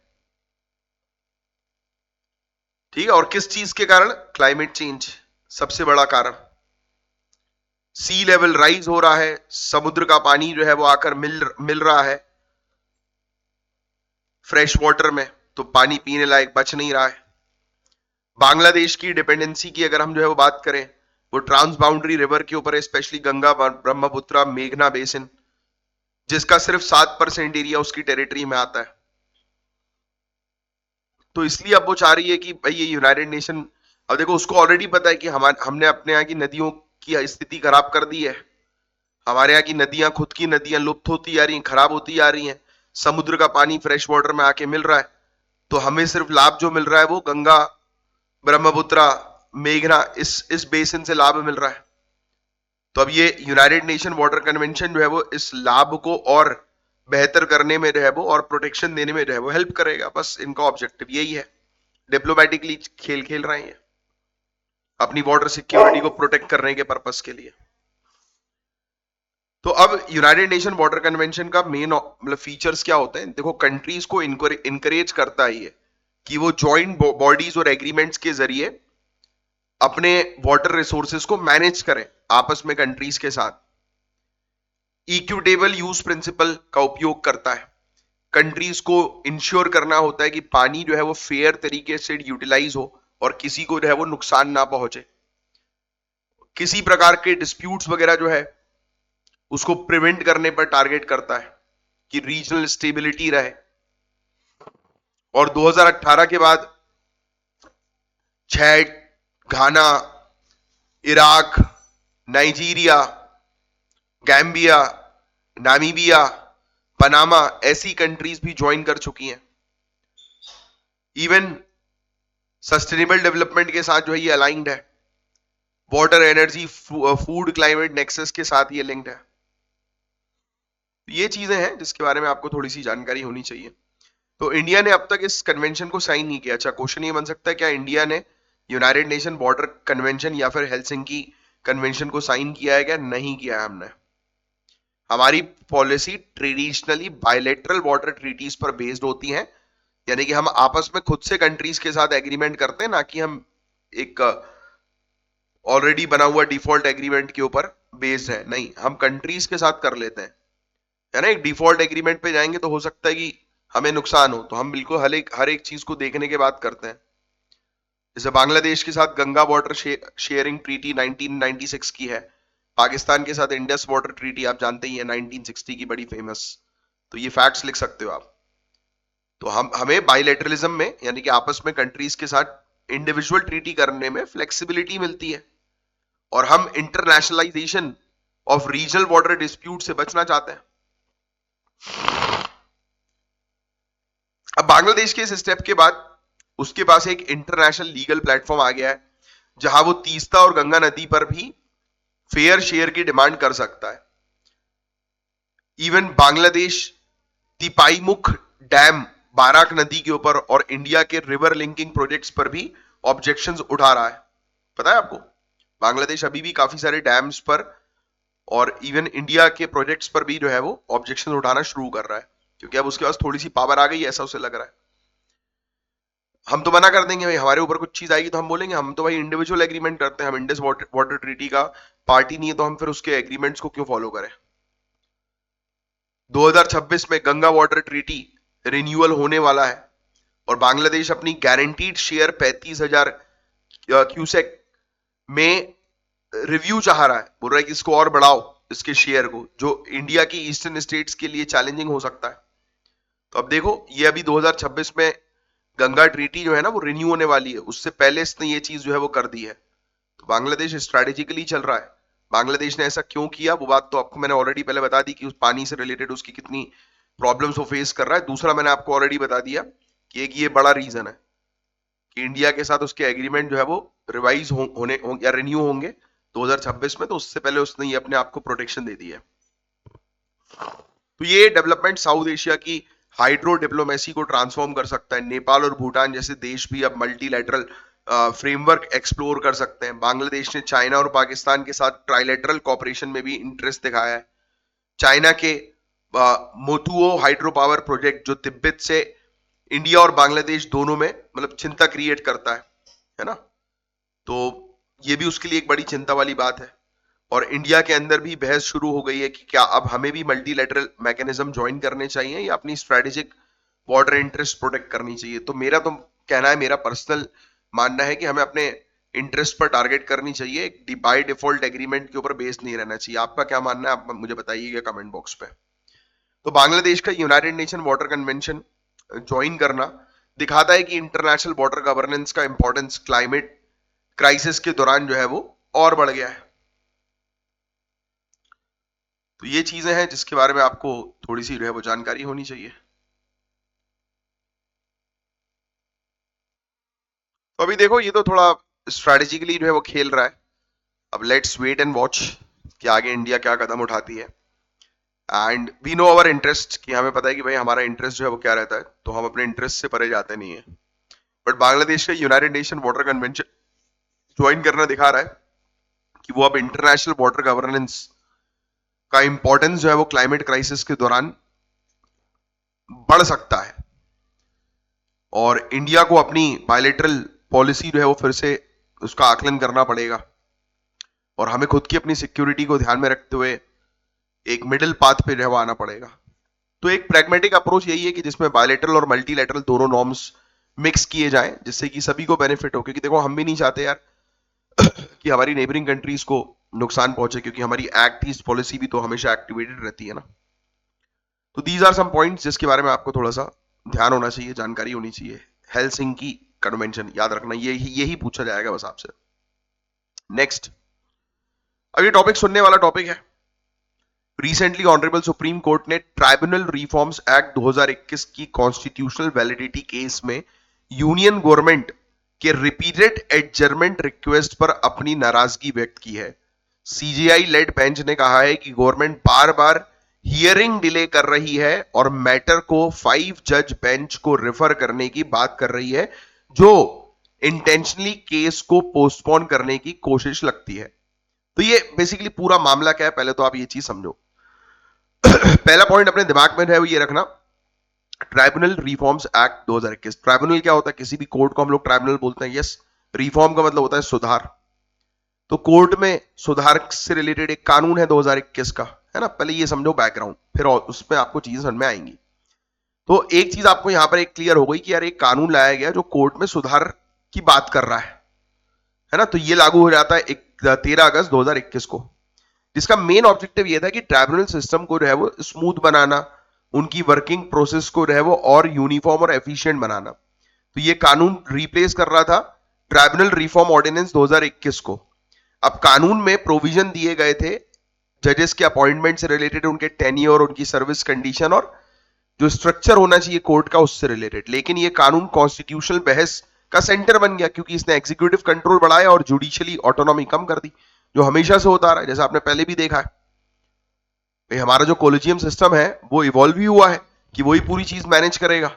ठीक है, और किस चीज के कारण? क्लाइमेट चेंज सबसे बड़ा कारण। सी लेवल राइज हो रहा है, समुद्र का पानी जो है वो आकर मिल रहा है फ्रेश वाटर में, तो पानी पीने लायक बच नहीं रहा है। बांग्लादेश की डिपेंडेंसी की अगर हम जो है वो बात करें, वो ट्रांस बाउंड्री रिवर के ऊपर है, स्पेशली गंगा, ब्रह्मपुत्र, मेघना बेसिन, जिसका सिर्फ 7% एरिया उसकी टेरिटरी में आता है। तो इसलिए अब वो चाह रही है कि भाई ये यूनाइटेड नेशन, अब देखो उसको ऑलरेडी पता है कि हमने अपने यहाँ की नदियों की स्थिति खराब कर दी है। हमारे यहाँ की नदियां, खुद की नदियां लुप्त होती जा रही हैं, खराब होती जा रही हैं, समुद्र का पानी फ्रेश वाटर में आके मिल रहा है, तो हमें सिर्फ लाभ जो मिल रहा है वो गंगा, ब्रह्मपुत्र, मेघना, इस बेसिन से लाभ मिल रहा है। तो अब ये यूनाइटेड नेशन वाटर कन्वेंशन जो है वो इस लाभ को और बेहतर करने में जो है वो और प्रोटेक्शन देने में जो है वो हेल्प करेगा। बस इनका ऑब्जेक्टिव यही है, डिप्लोमेटिकली खेल खेल रहे हैं अपनी वाटर सिक्योरिटी को प्रोटेक्ट करने के पर्पस के लिए। तो अब यूनाइटेड नेशन वाटर कन्वेंशन का मेन मतलब फीचर्स क्या होते हैं, देखो कंट्रीज को इनकरेज करता है ये कि वो जॉइंट बॉडीज और एग्रीमेंट्स के जरिए अपने वाटर रिसोर्सेज को मैनेज करें आपस में कंट्रीज के साथ। इक्विटेबल यूज प्रिंसिपल का उपयोग करता है, कंट्रीज को इंश्योर करना होता है कि पानी जो है वो फेयर तरीके से यूटिलाइज हो और किसी को जो है वो नुकसान ना पहुंचे। किसी प्रकार के डिस्प्यूट्स वगैरह जो है उसको प्रिवेंट करने पर टारगेट करता है कि रीजनल स्टेबिलिटी रहे। और 2018 के बाद Chad, Ghana, Iraq, Nigeria, Gambia, Namibia, Panama ऐसी कंट्रीज भी ज्वाइन कर चुकी हैं। इवन सस्टेनेबल डेवलपमेंट के साथ जो है ये अलाइंड है, water, energy, food, climate nexus के साथ ये लिंक्ड है। ये चीजें हैं जिसके बारे में आपको थोड़ी सी जानकारी होनी चाहिए। तो इंडिया ने अब तक इस कन्वेंशन को साइन नहीं किया। अच्छा, क्वेश्चन ये बन सकता है क्या इंडिया ने यूनाइटेड नेशन वाटर कन्वेंशन या फिर हेलसिंकी कन्वेंशन को साइन किया है क्या? नहीं किया है हमने। हमारी policy traditionally bilateral water treaties पर बेस्ड होती है, यानी कि हम आपस में खुद से कंट्रीज के साथ एग्रीमेंट करते हैं, ना कि हम एक ऑलरेडी बना हुआ डिफॉल्ट एग्रीमेंट के ऊपर बेस्ड है। नहीं, हम कंट्रीज के साथ कर लेते हैं, है ना। एक डिफॉल्ट एग्रीमेंट पे जाएंगे तो हो सकता है कि हमें नुकसान हो, तो हम बिल्कुल हर एक चीज को देखने के बाद करते हैं। जैसे बांग्लादेश के साथ गंगा वाटर शेयरिंग ट्रीटी 1996 की है, पाकिस्तान के साथ इंडस वाटर ट्रीटी आप जानते ही है 1960 की, बड़ी फेमस। तो ये फैक्ट्स लिख सकते हो आप। तो हम हमें बायलैटरलिज्म में यानी कि आपस में कंट्रीज के साथ इंडिविजुअल ट्रीटी करने में फ्लेक्सिबिलिटी मिलती है, और हम internationalisation of regional water dispute से बचना चाहते हैं। अब बांग्लादेश के इस स्टेप के बाद उसके पास एक इंटरनेशनल लीगल प्लेटफॉर्म आ गया है जहां वो तीस्ता और गंगा नदी पर भी फेयर शेयर की डिमांड कर सकता है। इवन बांग्लादेश तिपाईमुख डैम बाराक नदी के ऊपर और इंडिया के रिवर लिंकिंग प्रोजेक्ट्स पर भी ऑब्जेक्शंस उठा रहा है। पता है आपको, बांग्लादेश अभी भी काफी सारे डैम्स पर और इवन इंडिया के प्रोजेक्ट्स पर भी जो है वो ऑब्जेक्शन उठाना शुरू कर रहा है, क्योंकि अब उसके पास थोड़ी सी पावर आ गई, ऐसा उसे लग रहा है। हम तो मना कर देंगे भाई, हमारे ऊपर कुछ चीज आएगी तो हम बोलेंगे हम तो भाई इंडिविजुअल एग्रीमेंट करते हैं, हम इंडस वाटर ट्रीटी का पार्टी नहीं है, तो हम फिर उसके एग्रीमेंट्स को क्यों फॉलो करें। 2026 में गंगा वाटर ट्रीटी रिन्यूअल होने वाला है और बांग्लादेश अपनी गारंटीड शेयर 35,000 क्यूसेक में रिव्यू चाह रहा है, बोल रहा है कि इसको और बढ़ाओ, इसके शेयर को, जो इंडिया की ईस्टर्न स्टेट्स के लिए चैलेंजिंग हो सकता है। तो अब देखो, ये अभी 2026 में गंगा ट्रीटी जो है ना वो रिन्यू होने वाली है, उससे पहले इसने ये चीज जो है वो कर दी है। तो बांग्लादेश स्ट्रेटेजिकली चल रहा है। बांग्लादेश ने ऐसा क्यों किया वो बात तो आपको मैंने ऑलरेडी पहले बता दी कि उस पानी से रिलेटेड उसकी कितनी प्रॉब्लम्स वो फेस कर रहा है। दूसरा मैंने आपको ऑलरेडी बता दिया कि एक ये बड़ा रीजन है कि इंडिया के साथ उसके एग्रीमेंट जो है वो रिवाइज होने या रिन्यू होंगे 2026 में, तो उससे पहले उसने ये अपने आप को प्रोटेक्शन दे दी है। तो ये डेवलपमेंट साउथ एशिया की हाइड्रो डिप्लोमेसी को ट्रांसफॉर्म कर सकता है। नेपाल और भूटान जैसे देश भी अब मल्टीलैटरल फ्रेमवर्क एक्सप्लोर कर सकते हैं। बांग्लादेश ने चाइना और पाकिस्तान के साथ ट्राइलेटरल कॉपरेशन में भी इंटरेस्ट दिखाया है। चाइना के मोतुओ हाइड्रो पावर प्रोजेक्ट जो तिब्बत से इंडिया और बांग्लादेश दोनों में मतलब चिंता क्रिएट करता है ना, तो ये भी उसके लिए एक बड़ी चिंता वाली बात है। और इंडिया के अंदर भी बहस शुरू हो गई है कि क्या अब हमें भी मल्टीलैटरल मैकेनिज्म ज्वाइन करने चाहिए या अपनी स्ट्रेटेजिक बॉर्डर इंटरेस्ट प्रोटेक्ट करनी चाहिए। तो मेरा तो कहना है, मेरा पर्सनल मानना है कि हमें अपने इंटरेस्ट पर टारगेट करनी चाहिए, बाय डिफॉल्ट एग्रीमेंट के ऊपर बेस्ड नहीं रहना चाहिए। आपका क्या मानना है, आप मुझे बताइएगा कमेंट बॉक्स पे। तो बांग्लादेश का United nation water convention join करना दिखाता है कि इंटरनेशनल वाटर गवर्नेंस का इंपॉर्टेंस क्लाइमेट क्राइसिस के दौरान जो है वो और बढ़ गया है। तो ये चीजें हैं जिसके बारे में आपको थोड़ी सी जो है वो जानकारी होनी चाहिए। तो अभी देखो, ये तो थोड़ा स्ट्रैटेजिकली जो है वो खेल रहा है। अब लेट्स वेट एंड वॉच कि आगे इंडिया क्या कदम उठाती है। And we know our interest, कि हमें पता है कि भाई हमारा इंटरेस्ट जो है वो क्या रहता है, तो हम अपने इंटरेस्ट से परे जाते नहीं है। बट बांग्लादेश का United nation water convention join करना दिखा रहा है कि वो अब इंटरनेशनल वाटर गवर्नेंस का इंपॉर्टेंस जो है वो क्लाइमेट क्राइसिस के दौरान बढ़ सकता है, और इंडिया को अपनी बायलेटरल पॉलिसी जो है वो फिर से उसका आकलन करना पड़ेगा, और हमें खुद की अपनी सिक्योरिटी को ध्यान में रखते हुए एक मिडिल पाथ पे जो है वो आना पड़ेगा। तो एक प्रैग्मेटिक अप्रोच यही है कि जिसमें बायलेटरल और मल्टीलेटरल दोनों नॉर्म्स मिक्स किए जाएं, जिससे कि सभी को बेनिफिट हो। क्योंकि देखो, हम भी नहीं चाहते यार कि हमारी नेबरिंग कंट्रीज को नुकसान पहुंचे, क्योंकि हमारी एक्ट ईस्ट पॉलिसी भी तो हमेशा एक्टिवेटेड रहती है ना। तो दीज आर सम पॉइंट्स जिसके बारे में आपको थोड़ा सा ध्यान होना चाहिए, जानकारी होनी चाहिए। हेलसिंकी कन्वेंशन याद रखना, यही पूछा जाएगा बस आपसे। नेक्स्ट, अब ये टॉपिक सुनने वाला टॉपिक है। रिसेंटली ऑनरेबल सुप्रीम कोर्ट ने ट्राइब्यूनल रिफॉर्म्स एक्ट 2021 की कॉन्स्टिट्यूशनल वैलिडिटी केस में यूनियन गवर्नमेंट के रिपीटेड एडजर्मेंट रिक्वेस्ट पर अपनी नाराजगी व्यक्त की है। सीजेआई लेड बेंच ने कहा है कि गवर्नमेंट बार बार हियरिंग डिले कर रही है और मैटर को 5 जज बेंच को रेफर करने की बात कर रही है, जो इंटेंशनली केस को पोस्टपोन करने की कोशिश लगती है। तो ये बेसिकली पूरा मामला क्या है, पहले तो आप ये चीज समझो। पहला पॉइंट अपने दिमाग में है वो ये रखना, ट्राइब्यूनल रिफॉर्म्स एक्ट 2021। ट्राइब्यूनल क्या होता है? किसी भी कोर्ट को हम लोग ट्राइब्यूनल बोलते हैं। यस, रिफॉर्म का मतलब होता है सुधार। तो कोर्ट में सुधार से रिलेटेड एक कानून है 2021 का, है ना। पहले ये समझो बैकग्राउंड, फिर उसमें आपको चीजें समझ में आएंगी। तो एक चीज आपको यहां पर एक क्लियर हो गई कि यार एक कानून लाया गया जो कोर्ट में सुधार की बात कर रहा है ना। तो ये लागू हो जाता है 13 अगस्त 2021 को, जिसका मेन ऑब्जेक्टिव ये था कि ट्राइब्यूनल सिस्टम को जो है वो स्मूथ बनाना, उनकी वर्किंग प्रोसेस को जो है वो और यूनिफॉर्म और एफिशिएंट बनाना। तो ये कानून रिप्लेस कर रहा था ट्राइब्यूनल रिफॉर्म ऑर्डिनेंस 2021 को। अब कानून में प्रोविजन दिए गए थे जजेस के अपॉइंटमेंट से रिलेटेड, उनके टेन्योर, उनकी सर्विस कंडीशन और जो स्ट्रक्चर होना चाहिए कोर्ट का उससे रिलेटेड। लेकिन ये कानून कॉन्स्टिट्यूशनल बहस का सेंटर बन गया, क्योंकि इसने एग्जीक्यूटिव कंट्रोल बढ़ाया और जुडिशियली ऑटोनॉमी कम कर दी, जो हमेशा से होता आ रहा है, जैसा आपने पहले भी देखा है। हमारा जो कॉलेजियम सिस्टम है वो इवॉल्व ही हुआ है कि वही पूरी चीज मैनेज करेगा,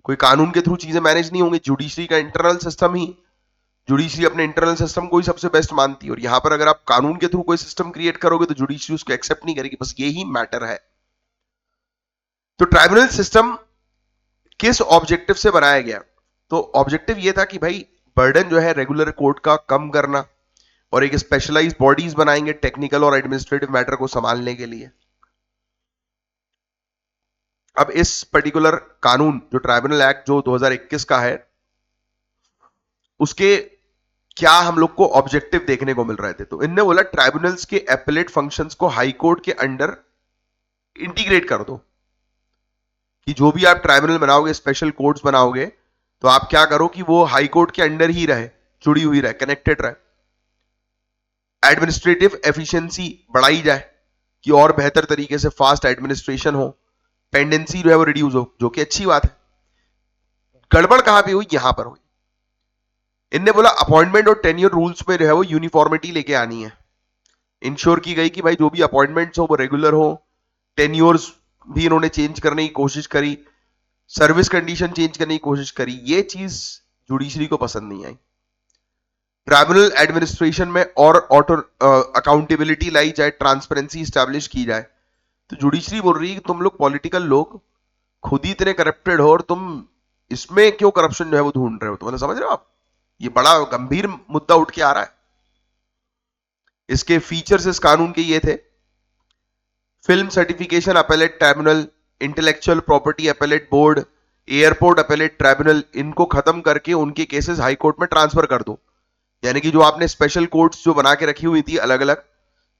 कोई कानून के थ्रू चीजें मैनेज नहीं होंगी। जुडिशरी का इंटरनल सिस्टम ही, जुडिशरी अपने इंटरनल सिस्टम को ही सबसे बेस्ट मानती है, और यहां पर अगर आप कानून के थ्रू कोई सिस्टम क्रिएट करोगे तो जुडिशरी उसको एक्सेप्ट नहीं करेगी। बस यही मैटर है। तो ट्राइब्यूनल सिस्टम किस ऑब्जेक्टिव से बनाया गया? तो ऑब्जेक्टिव ये था कि भाई बर्डन जो है रेगुलर कोर्ट का कम करना, और एक स्पेशलाइज्ड बॉडीज बनाएंगे टेक्निकल और एडमिनिस्ट्रेटिव मैटर को संभालने के लिए। अब इस पर्टिकुलर कानून जो ट्राइब्यूनल एक्ट जो 2021 का है, उसके क्या हम लोग को ऑब्जेक्टिव देखने को मिल रहे थे? तो इनने बोला ट्राइब्यूनल्स के एपेलेट फंक्शंस को हाई कोर्ट के अंडर इंटीग्रेट कर दो, कि जो भी आप ट्राइब्यूनल बनाओगे, स्पेशल कोर्ट्स बनाओगे, तो आप क्या करो कि वो हाई कोर्ट के अंडर ही रहे, जुड़ी हुई रहे, कनेक्टेड रहे। एडमिनिस्ट्रेटिव एफिशिएंसी बढ़ाई जाए कि और बेहतर तरीके से फास्ट एडमिनिस्ट्रेशन हो, पेंडेंसी जो है वो रिड्यूस हो, जो कि अच्छी बात है। गड़बड़ कहां पे हुई? यहां पर हुई। इनने बोला अपॉइंटमेंट और टेन्योर रूल्स में जो है वो यूनिफॉर्मिटी लेके आनी है। इंश्योर की गई कि भाई जो भी अपॉइंटमेंट्स हो वो रेगुलर हो, टेन्योर्स भी इन्होंने चेंज करने की कोशिश करी, सर्विस कंडीशन चेंज करने की कोशिश करी। ये चीज जुडिशरी को पसंद नहीं आई। ट्राइब्यूनल एडमिनिस्ट्रेशन में और ऑटो अकाउंटेबिलिटी लाई जाए, ट्रांसपेरेंसी स्टैब्लिश की जाए। तो जुडिशरी बोल रही है कि तुम लोग पॉलिटिकल लोग खुद ही इतने करप्टेड हो, और तुम इसमें क्यों करप्शन जो है वो ढूंढ रहे हो? तो मतलब समझ रहे हो आप, ये बड़ा गंभीर मुद्दा उठ के आ रहा है। इसके फीचर्स इस कानून के ये थे: film certification appellate tribunal, intellectual property appellate board, airport appellate tribunal, इनको खत्म करके उनके केसेस हाई कोर्ट में ट्रांसफर कर दो। यानी कि जो आपने स्पेशल कोर्ट्स जो बना के रखी हुई थी अलग अलग,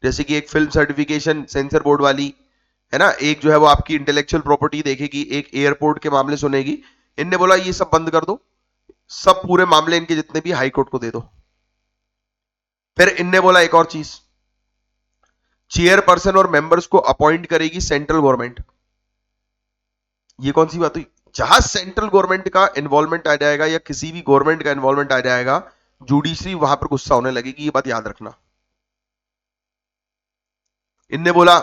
जैसे कि एक फिल्म सर्टिफिकेशन सेंसर बोर्ड वाली है ना, एक जो है वो आपकी इंटेलेक्चुअल प्रॉपर्टी देखेगी, एक एयरपोर्ट के मामले सुनेगी, इनने बोला ये सब बंद कर दो, सब पूरे मामले इनके जितने भी हाई कोर्ट को दे दो। फिर इनने बोला एक और चीज, चेयरपर्सन और मेंबर्स को अपॉइंट करेगी सेंट्रल गवर्नमेंट। ये कौन सी बात हुई? जहां सेंट्रल गवर्नमेंट का इन्वॉल्वमेंट आ जाएगा या किसी भी गवर्नमेंट का इन्वॉल्वमेंट आ जाएगा, जुडिशरी वहां पर गुस्सा होने लगेगी। ये बात याद रखना। इनने बोला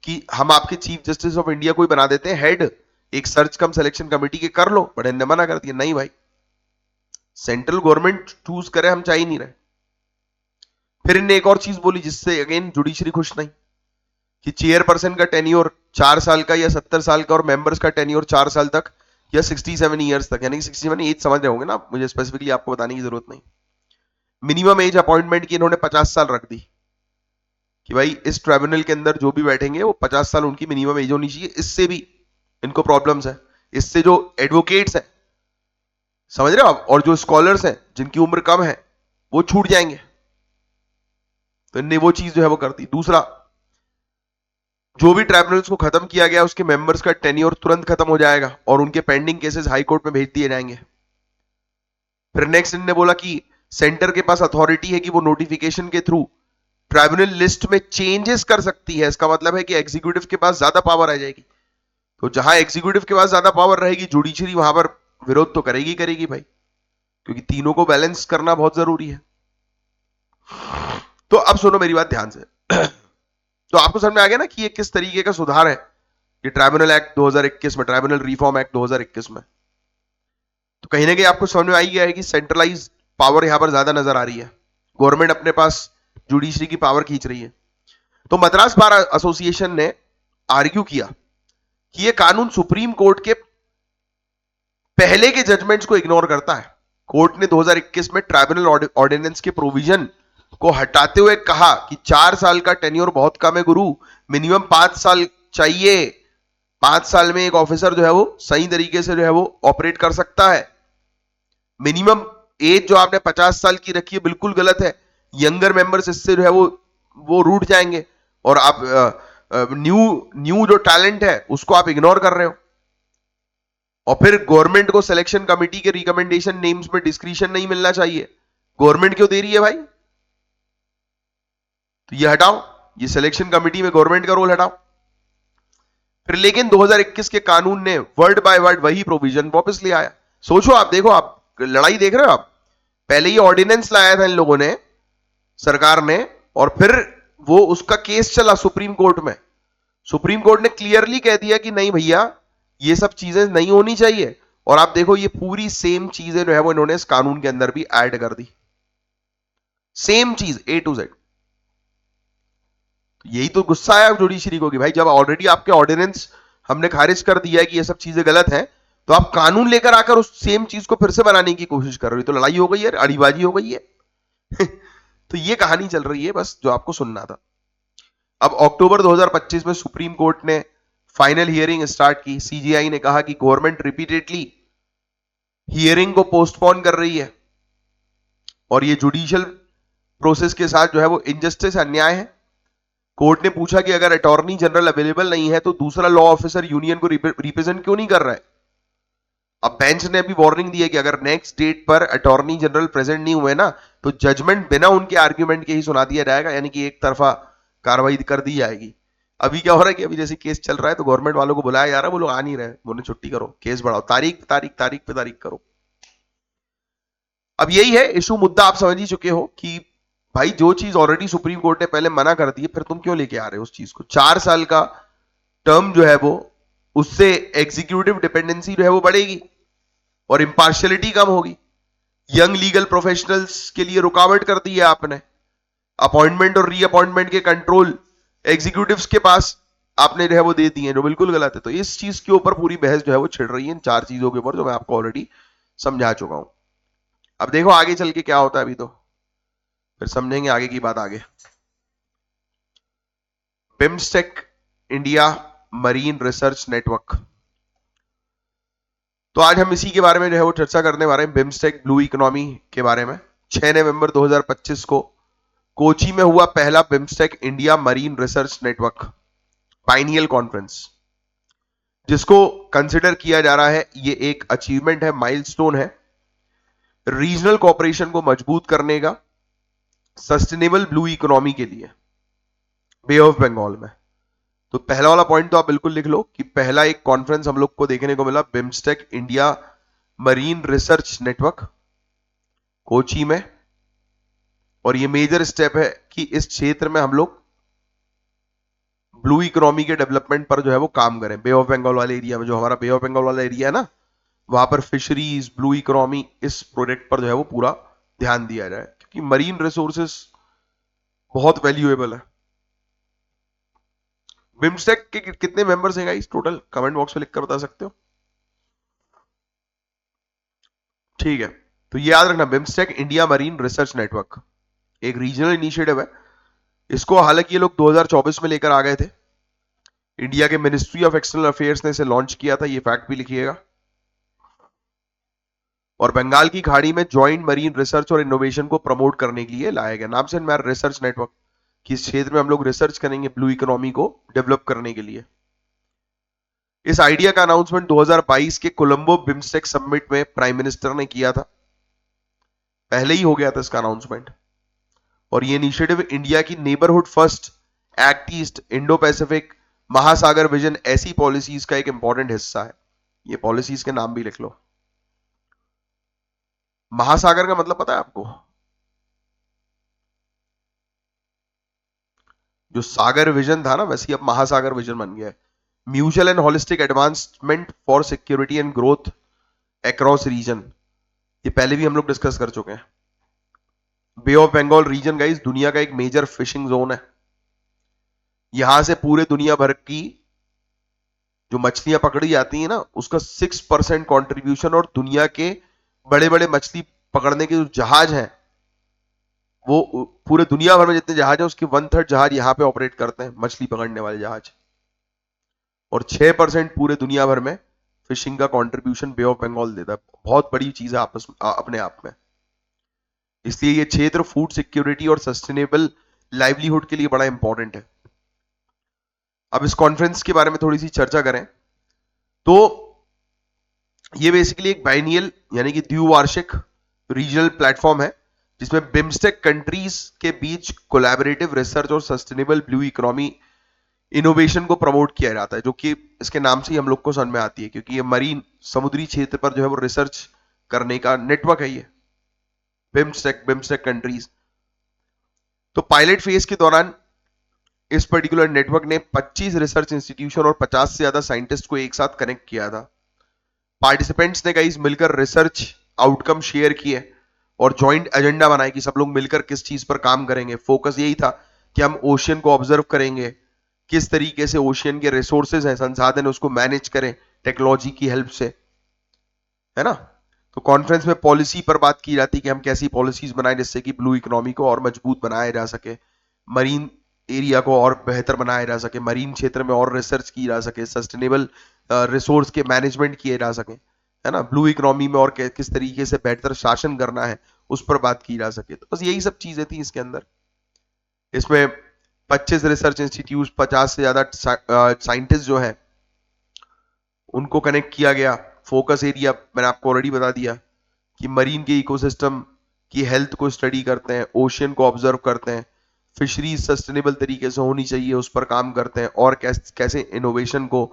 कि हम आपके चीफ जस्टिस ऑफ इंडिया को ही बना देते हैं हेड, एक सर्च कम सिलेक्शन कमेटी के कर लो, बट इनने मना कर दिया, नहीं भाई, सेंट्रल गवर्नमेंट चूज करे, हम चाह ही नहीं रहे। फिर इनने एक और चीज बोली जिससे अगेन जुडिशरी खुश नहीं, कि चेयरपर्सन का टेन्योर 4 साल का या 70 साल का, और मेंबर्स का टेन्योर 4 साल तक या 67 ईयर्स तक, यानी कि 67 एज समझ रहे होंगे ना, मुझे स्पेसिफिकली आपको बताने की जरूरत नहीं। मिनिमम एज अपॉइंटमेंट की इन्होंने 50 साल रख दी, कि भाई इस ट्राइब्यूनल के अंदर जो भी बैठेंगे वो 50 साल उनकी मिनिमम एज होनी चाहिए। इससे भी इनको प्रॉब्लम्स है, इससे जो एडवोकेट्स हैं, समझ रहे हो आप, और जो स्कॉलर्स हैं जिनकी उम्र कम है वो छूट जाएंगे। तो इनने वो चीज जो है वो कर दी। दूसरा, जो भी ट्राइब्यूनल्स को खत्म किया गया उसके मेंबर्स का टेन्योर तुरंत खत्म हो जाएगा और उनके पेंडिंग केसेस हाई कोर्ट में भेज दिए जाएंगे। फिर नेक्स्ट इन्होंने बोला कि सेंटर के पास अथॉरिटी है कि वो नोटिफिकेशन के थ्रू ट्राइब्यूनल लिस्ट में चेंजेस कर सकती है। इसका मतलब है कि एग्जीक्यूटिव के पास ज्यादा पावर आ जाएगी। तो जहां एग्जीक्यूटिव के पास ज्यादा पावर रहेगी, जुडिशरी वहां पर विरोध तो करेगी करेगी भाई, क्योंकि तीनों को बैलेंस करना बहुत जरूरी है। तो अब सुनो मेरी बात ध्यान से। तो आपको समझ में आ गया ना कि ये किस तरीके का सुधार है, ये ट्राइब्यूनल एक्ट 2021 में, ट्राइब्यूनल रिफॉर्म एक्ट 2021 में। तो कहीं ना कहीं आपको समझ में आ ही गया है कि सेंट्रलाइज पावर यहां पर ज्यादा नजर आ रही है, गवर्नमेंट अपने पास जुडिशरी की पावर खींच रही है। तो मद्रास बार एसोसिएशन ने आर्ग्यू किया कि यह कानून सुप्रीम कोर्ट के पहले के जजमेंट्स को इग्नोर करता है। कोर्ट ने 2021 में ट्राइब्यूनल ऑर्डिनेंस के प्रोविजन को हटाते हुए कहा कि 4 साल का टेन्योर बहुत कम है गुरु, मिनिमम 5 साल चाहिए। 5 साल में एक ऑफिसर जो है वो सही तरीके से जो है वो ऑपरेट कर सकता है। मिनिमम एज जो आपने 50 साल की रखी है बिल्कुल गलत है। यंगर मेंबर्स इससे जो है वो रूठ जाएंगे, और आप न्यू न्यू जो टैलेंट है उसको आप इग्नोर कर रहे हो। और फिर गवर्नमेंट को सिलेक्शन कमेटी के रिकमेंडेशन नेम्स में डिस्क्रिशन नहीं मिलना चाहिए। गवर्नमेंट क्यों दे रही है भाई? तो ये हटाओ, ये सिलेक्शन कमेटी में गवर्नमेंट का रोल हटाओ। फिर लेकिन 2021 के कानून ने वर्ड बाय वर्ड वही प्रोविजन वापस ले आया। सोचो आप, देखो आप लड़ाई देख रहे हो आप, पहले ये ऑर्डिनेंस लाया था इन लोगों ने, सरकार ने, और फिर वो उसका केस चला सुप्रीम कोर्ट में। सुप्रीम कोर्ट ने क्लियरली कह दिया कि नहीं भैया ये सब चीजें नहीं होनी चाहिए। और आप देखो ये पूरी सेम चीजें जो है वो इन्होंने इस कानून के अंदर भी ऐड कर दी, सेम चीज A to Z। यही तो गुस्सा आया जुडिशरी को कि भाई जब ऑलरेडी आपके ऑर्डिनेंस हमने खारिज कर दिया है कि ये सब चीजें गलत हैं, तो आप कानून लेकर आकर उस सेम चीज को फिर से बनाने की कोशिश कर रहे हो। तो लड़ाई हो गई है, अड़ीबाजी हो गई है। तो ये कहानी चल रही है बस, जो आपको सुनना था। अब अक्टूबर 2025 में सुप्रीम कोर्ट ने फाइनल हियरिंग स्टार्ट की। सीजीआई ने कहा कि गवर्नमेंट रिपीटेडली हियरिंग को पोस्टपोन कर रही है और ये जुडिशियल प्रोसेस के साथ जो है वो इनजस्टिस, अन्याय है। कोर्ट ने पूछा कि अगर अटॉर्नी जनरल अवेलेबल नहीं है तो दूसरा लॉ ऑफिसर यूनियन को रिप्रेजेंट क्यों नहीं कर रहा है। अब बेंच ने अभी वार्निंग दी है कि अगर नेक्स्ट डेट पर अटॉर्नी जनरल प्रेजेंट नहीं हुए ना, तो जजमेंट बिना उनके आर्ग्यूमेंट के ही सुना दिया जाएगा, यानी कि एक तरफा कार्रवाई कर दी जाएगी। अभी क्या हो रहा है कि अभी जैसे केस चल रहा है तो गवर्नमेंट वालों को बुलाया जा रहा है, वो लोग आ नहीं रहे, बोले छुट्टी करो, केस बढ़ाओ, तारीख तारीख तारीख पे तारीख करो। अब यही है इशू, मुद्दा आप समझ ही चुके हो कि भाई जो चीज ऑलरेडी सुप्रीम कोर्ट ने पहले मना कर दी है, फिर तुम क्यों लेके आ रहे हो उस चीज को। 4 साल का टर्म जो है वो, उससे एग्जीक्यूटिव डिपेंडेंसी जो है वो बढ़ेगी और इंपार्शियलिटी कम होगी। यंग लीगल प्रोफेशनल्स के लिए रुकावट कर दी है आपने। अपॉइंटमेंट और रीअपॉइंटमेंट के कंट्रोल एग्जीक्यूटिव्स के पास आपने जो है वो दे दिए, जो बिल्कुल गलत है। तो इस चीज के ऊपर पूरी बहस जो है वो छिड़ रही है, इन 4 चीजों के ऊपर जो मैं आपको ऑलरेडी समझा चुका हूं। अब देखो आगे चल के क्या होता है, अभी तो फिर समझेंगे आगे की बात आगे। BIMSTEC India marine research network, तो आज हम इसी के बारे में जो है वो चर्चा करने वाले हैं, बिम्स्टेक ब्लू इकोनॉमी के बारे में। 6 नवंबर 2025 को कोची में हुआ पहला BIMSTEC India marine research network biennial conference, जिसको कंसिडर किया जा रहा है ये एक अचीवमेंट है, माइलस्टोन है रीजनल कोऑपरेशन को मजबूत करने का, सस्टेनेबल ब्लू इकोनॉमी के लिए बे ऑफ बंगाल में। तो पहला वाला पॉइंट तो आप बिल्कुल लिख लो कि पहला एक कॉन्फ्रेंस हम लोग को देखने को मिला, BIMSTEC India marine research network Kochi में। और ये मेजर स्टेप है कि इस क्षेत्र में हम लोग ब्लू इकोनॉमी के डेवलपमेंट पर जो है वो काम करें। बे ऑफ बंगाल वाले एरिया में, जो हमारा बे ऑफ बंगाल वाला एरिया है ना, वहां पर फिशरीज, ब्लू इकोनॉमी, इस प्रोजेक्ट पर जो है वो पूरा ध्यान दिया जाए, क्योंकि मरीन रिसोर्सेस बहुत वैल्यूएबल है। बिम्स्टेक के कितने मेंबर्स हैं गाइस टोटल, कमेंट बॉक्स में लिखकर बता सकते हो? ठीक है, तो ये याद रखना, BIMSTEC India marine research network एक रीजनल इनिशिएटिव है। इसको हालांकि ये लोग 2024 में लेकर आ गए थे। इंडिया के मिनिस्ट्री ऑफ एक्सटर्नल अफेयर्स ने इसे लॉन्च किया था, ये फैक्ट भी लिखिएगा। और बंगाल की खाड़ी में ज्वाइंट मरीन रिसर्च और इनोवेशन को प्रमोट करने के लिए लाया गया। नाम से मैं रिसर्च नेटवर्क, किस क्षेत्र में हम लोग रिसर्च करेंगे ब्लू इकोनॉमी को डेवलप करने के लिए। इस आइडिया का अनाउंसमेंट 2022 के कोलंबो बिम्स्टेक समिट में प्राइम मिनिस्टर ने किया था, पहले ही हो गया था इसका अनाउंसमेंट। और ये इनिशिएटिव इंडिया की neighbourhood first, act east, Indo Pacific, महासागर विजन, ऐसी पॉलिसीज का एक इंपॉर्टेंट हिस्सा है। ये पॉलिसीज के नाम भी लिख लो। महासागर का मतलब पता है आपको? जो सागर विजन था ना, वैसे ही अब महासागर विजन बन गया है। Mutual and holistic advancement for security and growth across region, ये पहले भी हम लोग डिस्कस कर चुके हैं। Bay of Bengal region guys दुनिया का एक मेजर फिशिंग जोन है। यहां से पूरे दुनिया भर की जो मछलियां पकड़ी जाती है ना, उसका 6% कॉन्ट्रीब्यूशन, और दुनिया के बड़े बड़े मछली पकड़ने के जो जहाज हैं, वो पूरे दुनिया भर में जितने जहाज हैं उसके 1/3 जहाज यहां पे ऑपरेट करते हैं, मछली पकड़ने वाले जहाज। और 6% पूरे दुनिया भर में फिशिंग का कंट्रीब्यूशन बे ऑफ बंगाल देता है। बहुत बड़ी चीज है आपस अपने आप में। इसलिए ये क्षेत्र फूड सिक्योरिटी और सस्टेनेबल लाइवलीहुड के लिए बड़ा इंपॉर्टेंट है। अब इस कॉन्फ्रेंस के बारे में थोड़ी सी चर्चा करें तो ये बेसिकली एक बाइनियल यानी कि द्विवार्षिक रीजनल प्लेटफॉर्म है, जिसमें बिम्स्टेक कंट्रीज के बीच कोलैबोरेटिव रिसर्च और सस्टेनेबल ब्लू इकोनॉमी इनोवेशन को प्रमोट किया जाता है, जो कि इसके नाम से ही हम लोग को समझ में आती है, क्योंकि ये मरीन समुद्री क्षेत्र पर जो है वो रिसर्च करने का नेटवर्क है ये बिम्स्टेक कंट्रीज। तो पायलट फेज के दौरान इस पर्टिकुलर नेटवर्क ने 25 रिसर्च इंस्टीट्यूशन और 50 से ज्यादा साइंटिस्ट को एक साथ कनेक्ट किया था। पार्टिसिपेंट्स ने गाइस मिलकर रिसर्च आउटकम शेयर किए और जॉइंट एजेंडा बनाए कि सब लोग मिलकर किस चीज पर काम करेंगे। फोकस यही था कि हम ओशियन को ऑब्जर्व करेंगे, किस तरीके से ओशियन के रिसोर्सेज हैं, संसाधन, उसको मैनेज करें टेक्नोलॉजी की हेल्प से, है ना। तो कॉन्फ्रेंस में पॉलिसी पर बात की जाती है कि हम कैसी पॉलिसीज बनाएं जिससे कि ब्लू इकोनॉमी को और मजबूत बनाया जा सके, मरीन एरिया को और बेहतर बनाया जा सके, मरीन क्षेत्र में और रिसर्च की जा सके, सस्टेनेबल रिसोर्स के मैनेजमेंट किए जा सके, है ना, ब्लू इकोनॉमी में और किस तरीके से बेहतर शासन करना है उस पर बात की जा सके। तो बस यही सब चीजें थी इसके अंदर। इसमें 25 रिसर्च इंस्टीट्यूट, 50 से ज्यादा साइंटिस्ट जो है उनको कनेक्ट किया गया। फोकस एरिया मैंने आपको ऑलरेडी बता दिया कि मरीन के इकोसिस्टम की हेल्थ को स्टडी करते हैं, ओशियन को ऑब्जर्व करते हैं, फिशरीज सस्टेनेबल तरीके से होनी चाहिए उस पर काम करते हैं, और कैसे इनोवेशन को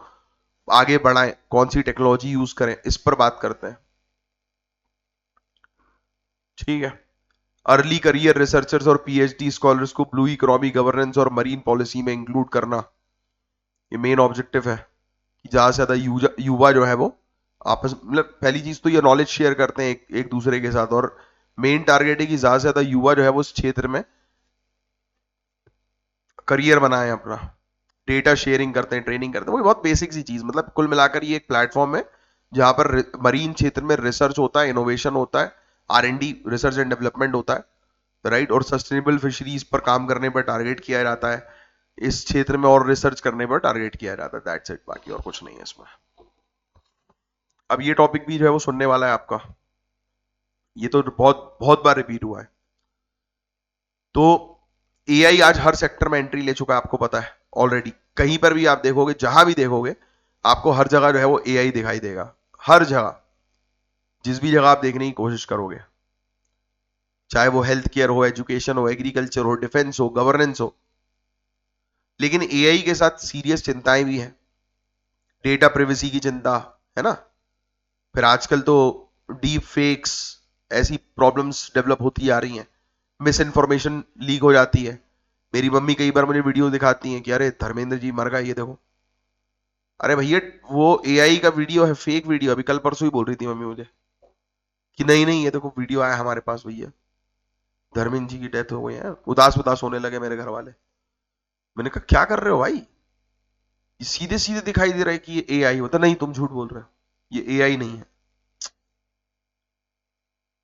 आगे बढ़ाएं, कौन सी टेक्नोलॉजी यूज करें, इस पर बात करते हैं। ठीक है, अर्ली करियर रिसर्चर्स और पीएचडी स्कॉलर्स को ब्लू इकोनॉमी गवर्नेंस और मरीन पॉलिसी में इंक्लूड करना, ये मेन ऑब्जेक्टिव है कि ज्यादा से ज्यादा युवा जो है वो आपस मतलब पहली चीज तो ये नॉलेज शेयर करते हैं एक दूसरे के साथ, और मेन टारगेट है कि ज्यादा से ज्यादा युवा जो है वो इस क्षेत्र में करियर बनाए अपना, डेटा शेयरिंग करते हैं, ट्रेनिंग करते हैं। वो बहुत बेसिक सी चीज, मतलब कुल मिलाकर ये एक प्लेटफॉर्म है जहां पर मरीन क्षेत्र में रिसर्च होता है, इनोवेशन होता है, आर&डी, रिसर्च एंड डेवलपमेंट होता है, राइट, और सस्टेनेबल फिशरीज पर काम करने पर टारगेट किया जाता है, इस क्षेत्र में और रिसर्च करने पर टारगेट किया जाता है। दैट्स इट, बाकी और कुछ नहीं है इसमें। अब ये टॉपिक भी जो है वो सुनने वाला है आपका, ये तो बहुत बहुत बार रिपीट हुआ है। तो एआई आज हर सेक्टर में एंट्री ले चुका है, आपको पता है ऑलरेडी। कहीं पर भी आप देखोगे, जहां भी देखोगे, आपको हर जगह जो है वो एआई दिखाई देगा, हर जगह, जिस भी जगह आप देखने की कोशिश करोगे, चाहे वो हेल्थ केयर हो, एजुकेशन हो, एग्रीकल्चर हो, डिफेंस हो, गवर्नेंस हो। लेकिन एआई के साथ सीरियस चिंताएं भी हैं, डेटा प्रिवेसी की चिंता, है ना। फिर आजकल तो डीप फेक्स, ऐसी प्रॉब्लम्स डेवलप होती जा रही हैं, मिस इन्फॉर्मेशन लीक हो जाती है, मेरी मम्मी कई बार मुझे वीडियो दिखाती हैं कि अरे धर्मेंद्र जी मर गए, ये देखो। अरे भैया वो एआई का वीडियो है, फेक वीडियो। अभी कल परसों ही बोल रही थी मम्मी मुझे कि नहीं नहीं ये देखो वीडियो आया हमारे पास भैया, धर्मेंद्र जी की डेथ हो गई है। उदास उदास होने लगे मेरे घर वाले। मैंने कहा क्या कर रहे हो भाई, ये सीधे सीधे दिखाई दे रहा है कि ये एआई होता। नहीं तुम झूठ बोल रहे हो, ये एआई नहीं है।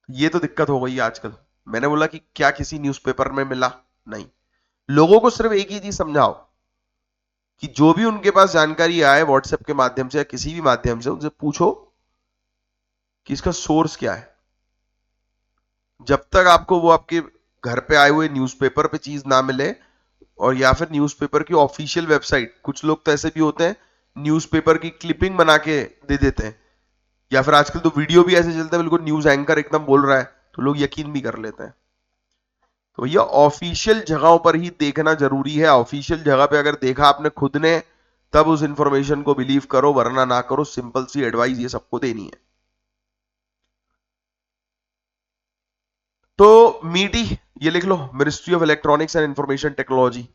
ये तो दिक्कत हो गई है आजकल। मैंने बोला कि क्या किसी न्यूज़पेपर में मिला? नहीं। लोगों को सिर्फ एक ही चीज समझाओ कि जो भी उनके पास जानकारी आए व्हाट्सएप के माध्यम से या किसी भी माध्यम से, उनसे पूछो कि इसका सोर्स क्या है। जब तक आपको वो आपके घर पे आए हुए न्यूज़पेपर पे चीज ना मिले, और या फिर न्यूज़पेपर की ऑफिशियल वेबसाइट, कुछ लोग तो ऐसे भी होते हैं न्यूज़पेपर की क्लिपिंग बना के दे देते हैं, या फिर आजकल तो वीडियो भी ऐसे चलते हैं बिल्कुल न्यूज एंकर एकदम बोल रहा है, तो लोग यकीन भी कर लेते हैं। तो भैया ऑफिशियल जगहों पर ही देखना जरूरी है। ऑफिशियल जगह पे अगर देखा आपने खुद ने, तब उस इंफॉर्मेशन को बिलीव करो, वरना ना करो। सिंपल सी एडवाइस ये सबको देनी है। तो मीटी, ये लिख लो, ministry of electronics and information technology,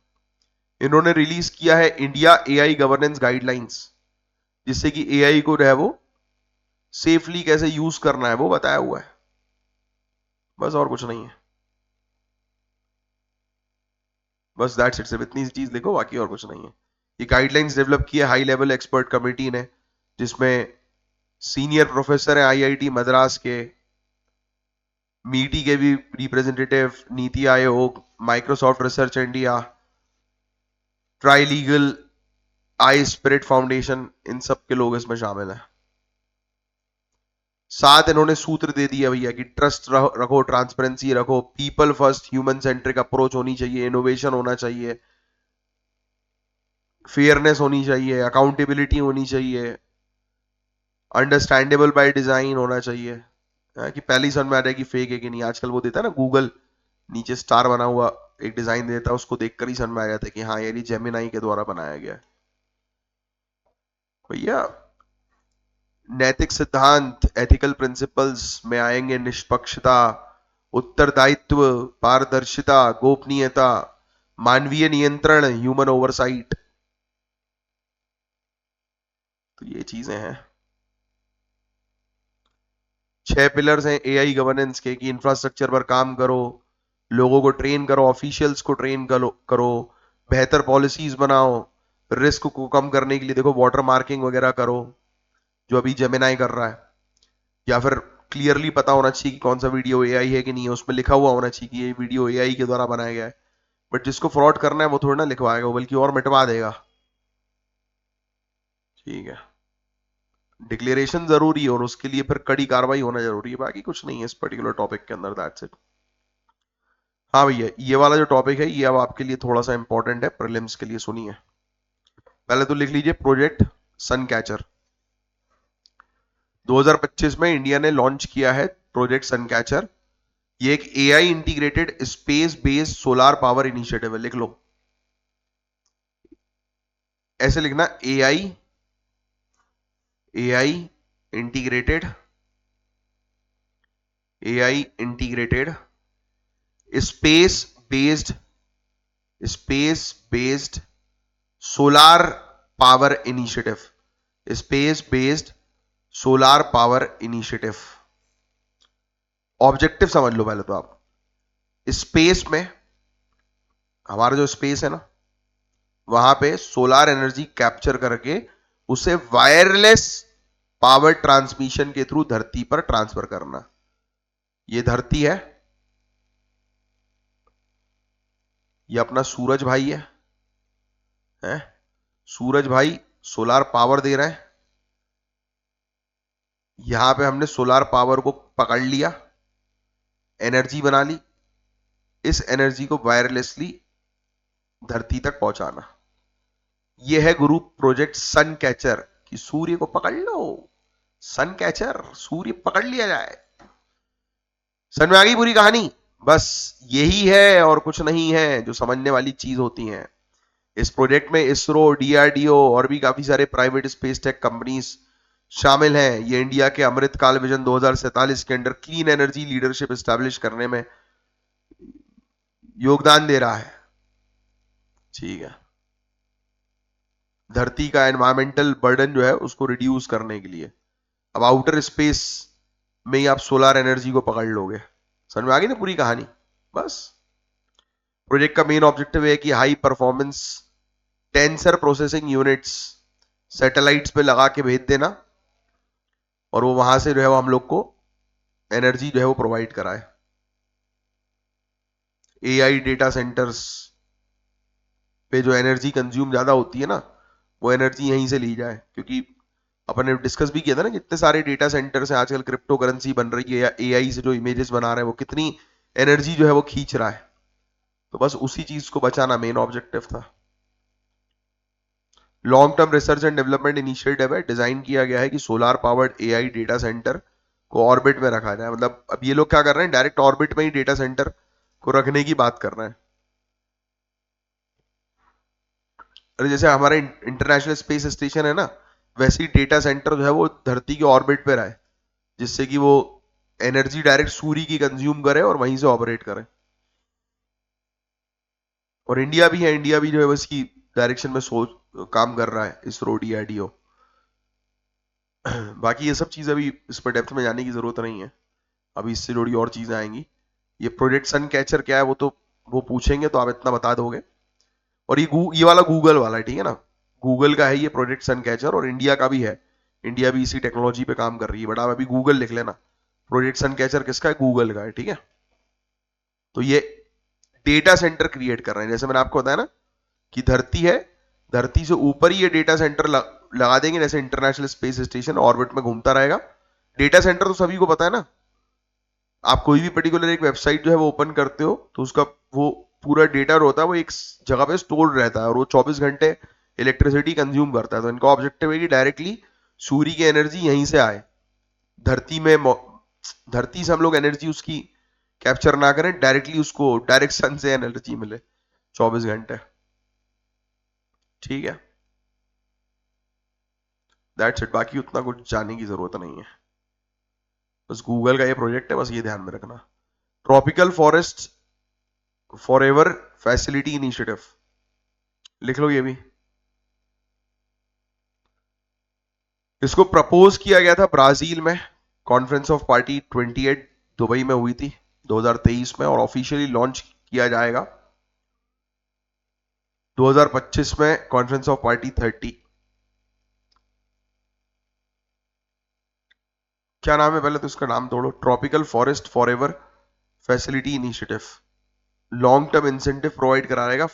इन्होंने रिलीज किया है इंडिया एआई गवर्नेंस गाइडलाइंस, जिससे कि एआई को है वो सेफली कैसे यूज करना है वो बताया हुआ है। बस और कुछ नहीं है, बस दैट्स इट। सिर्फ इतनी सी चीज लिखो, बाकी और कुछ नहीं है। ये गाइडलाइंस डेवलप किया हाई लेवल एक्सपर्ट कमेटी ने, जिसमें सीनियर प्रोफेसर है आईआईटी मद्रास के, मीटी के भी representative, NITI Aayog, Microsoft Research India, Trilegal, iSPIRT Foundation, इन सब के लोग इसमें शामिल हैं। साथ इन्होंने सूत्र दे दिया भैया कि ट्रस्ट रखो, ट्रांसपेरेंसी रखो, people first, human centric approach होनी चाहिए, इनोवेशन होना चाहिए, फेयरनेस होनी चाहिए, अकाउंटेबिलिटी होनी चाहिए, अंडरस्टैंडेबल बाय डिजाइन होना चाहिए। कि पहले ही समझ में आ जाए कि फेक है कि नहीं। आजकल वो देता है ना गूगल, नीचे स्टार बना हुआ एक डिजाइन देता है, उसको देखकर ही समझ में आ जाता है कि हाँ यार ये जेमिनाई के द्वारा बनाया गया है। भैया नैतिक सिद्धांत, एथिकल प्रिंसिपल्स में आएंगे निष्पक्षता, उत्तरदायित्व, पारदर्शिता, गोपनीयता, मानवीय नियंत्रण, ह्यूमन ओवरसाइट। तो ये चीजें हैं। 6 पिलर्स हैं एआई गवर्नेंस के, कि इंफ्रास्ट्रक्चर पर काम करो, लोगों को ट्रेन करो, ऑफिशियल्स को ट्रेन करो, बेहतर पॉलिसीज बनाओ, रिस्क को कम करने के लिए देखो वाटर मार्किंग वगैरह करो, जो अभी जेमिनाई कर रहा है। या फिर क्लियरली पता होना चाहिए कि कौन सा वीडियो एआई है कि नहीं है, उसमें लिखा हुआ होना चाहिए कि ये वीडियो एआई के द्वारा बनाया गया है। बट जिसको फ्रॉड करना है वो थोड़ा ना लिखवाएगा, वो बल्कि और मिटवा देगा। ठीक है, डिक्लेरेशन जरूरी है और उसके लिए फिर कड़ी कार्रवाई होना जरूरी है। बाकी कुछ नहीं है इस पर्टिकुलर टॉपिक के अंदर, दैट्स इट। हाँ भैया, ये वाला जो टॉपिक है ये अब आपके लिए थोड़ा सा इंपॉर्टेंट है प्रीलिम्स के लिए, सुनिए। पहले तो लिख लीजिए प्रोजेक्ट सन कैचर। 2025 में इंडिया ने लॉन्च किया है प्रोजेक्ट सन कैचर। ये एक AI integrated space based solar power initiative है। लिख लो, ऐसे लिखना, AI AI integrated, AI integrated space based, space based solar power initiative, space based solar power initiative. Objective समझ लो पहले तो आप। स्पेस में, हमारा जो स्पेस है ना, वहां पे सोलार एनर्जी कैप्चर करके उसे वायरलेस पावर ट्रांसमिशन के थ्रू धरती पर ट्रांसफर करना। ये धरती है, ये अपना सूरज भाई है? सूरज भाई सोलार पावर दे रहा है। यहां पे हमने सोलार पावर को पकड़ लिया, एनर्जी बना ली, इस एनर्जी को वायरलेसली धरती तक पहुंचाना। यह है गुरु प्रोजेक्ट सन कैचर, कि सूर्य को पकड़ लो, सन कैचर, सूर्य पकड़ लिया जाए। समझ में आ गई पूरी कहानी? बस यही है और कुछ नहीं है जो समझने वाली चीज होती है। इस प्रोजेक्ट में इसरो, डीआरडीओ और भी काफी सारे प्राइवेट स्पेस टेक कंपनीज शामिल हैं। ये इंडिया के अमृतकाल विजन 2047 के under clean energy leadership establish करने में योगदान दे रहा है। ठीक है, धरती का एनवायरमेंटल बर्डन जो है उसको रिड्यूस करने के लिए। अब आउटर स्पेस में ही आप सोलर एनर्जी को पकड़ लोगे। समझ में आ गई ना पूरी कहानी? बस प्रोजेक्ट का मेन ऑब्जेक्टिव है कि high performance tensor processing units satellites पे लगा के भेज देना, और वो वहां से जो है वो हम लोग को एनर्जी जो है वो प्रोवाइड कराए। एआई डेटा सेंटर्स पे जो एनर्जी कंज्यूम ज्यादा होती है ना, वो एनर्जी यहीं से ली जाए, क्योंकि अपन ने डिस्कस भी किया था ना, जितने सारे डेटा सेंटर्स हैं आजकल, क्रिप्टो करेंसी बन रही है या एआई से जो इमेजेस बना रहे हैं, वो कितनी एनर्जी जो है वो खींच रहा है। तो बस उसी चीज को बचाना मेन ऑब्जेक्टिव था। Long term research and development initiative है, डिजाइन किया गया है कि solar powered AI data centre को ऑर्बिट में रखा जाए। मतलब अब ये लोग क्या कर रहे हैं, डायरेक्ट ऑर्बिट में ही डेटा सेंटर को रखने की बात कर रहे हैं। अरे जैसे हमारे इंटरनेशनल स्पेस स्टेशन है ना, वैसे ही डेटा सेंटर जो है वो धरती के ऑर्बिट पे रहे, जिससे कि वो एनर्जी डायरेक्ट सूर्य की कंज्यूम करे और वहीं से ऑपरेट करे। और इंडिया भी है, इंडिया भी जो है इसकी डायरेक्शन में सोच काम कर रहा है, इसरो डीआरडीओ। बाकी ये सब चीज अभी इस पर डेप्थ में जाने की जरूरत नहीं है, अभी इससे जुड़ी और चीजें आएंगी। ये प्रोजेक्ट सन कैचर क्या है वो तो वो पूछेंगे तो आप इतना बता दोगे। और ये वाला गूगल वाला है, ठीक है ना, गूगल का है ये प्रोजेक्ट सन कैचर, और इंडिया का भी है। इंडिया भी इसी टेक्नोलॉजी पे काम कर रही है, बट आप अभी गूगल लिख लेना। प्रोजेक्ट सन कैचर किसका है? गूगल का है, ठीक है। तो ये डेटा सेंटर क्रिएट कर रहे हैं, जैसे मैंने आपको बताया ना कि धरती है, धरती से ऊपर ही ये डेटा सेंटर लगा देंगे, जैसे इंटरनेशनल स्पेस स्टेशन ऑर्बिट में घूमता रहेगा। डेटा सेंटर तो सभी को पता है ना, आप कोई भी पर्टिकुलर एक वेबसाइट जो है वो ओपन करते हो तो उसका वो पूरा डेटा होता है वो एक जगह पे स्टोर रहता है, और वो 24 घंटे इलेक्ट्रिसिटी कंज्यूम करता है। तो इनका ऑब्जेक्टिव है कि डायरेक्टली सूर्य की एनर्जी यहीं से आए, धरती में धरती से हम लोग एनर्जी उसकी कैप्चर ना करें, डायरेक्टली उसको डायरेक्ट सन से एनर्जी मिले 24 घंटे। ठीक है, दैट्स इट, बाकी उतना कुछ जानने की जरूरत नहीं है। बस गूगल का ये प्रोजेक्ट है, बस ये ध्यान में रखना। Tropical forest for ever facility initiative, लिख लो ये भी। इसको प्रपोज किया गया था ब्राजील में, कॉन्फ्रेंस ऑफ पार्टी 28 दुबई में हुई थी 2023 में, और ऑफिशियली लॉन्च किया जाएगा 2025 में, कॉन्फ्रेंस ऑफ पार्टी 30। क्या नाम है, पहले तो इसका नाम तोड़ो, tropical forest for ever facility initiative. Long term incentive provide कराएगा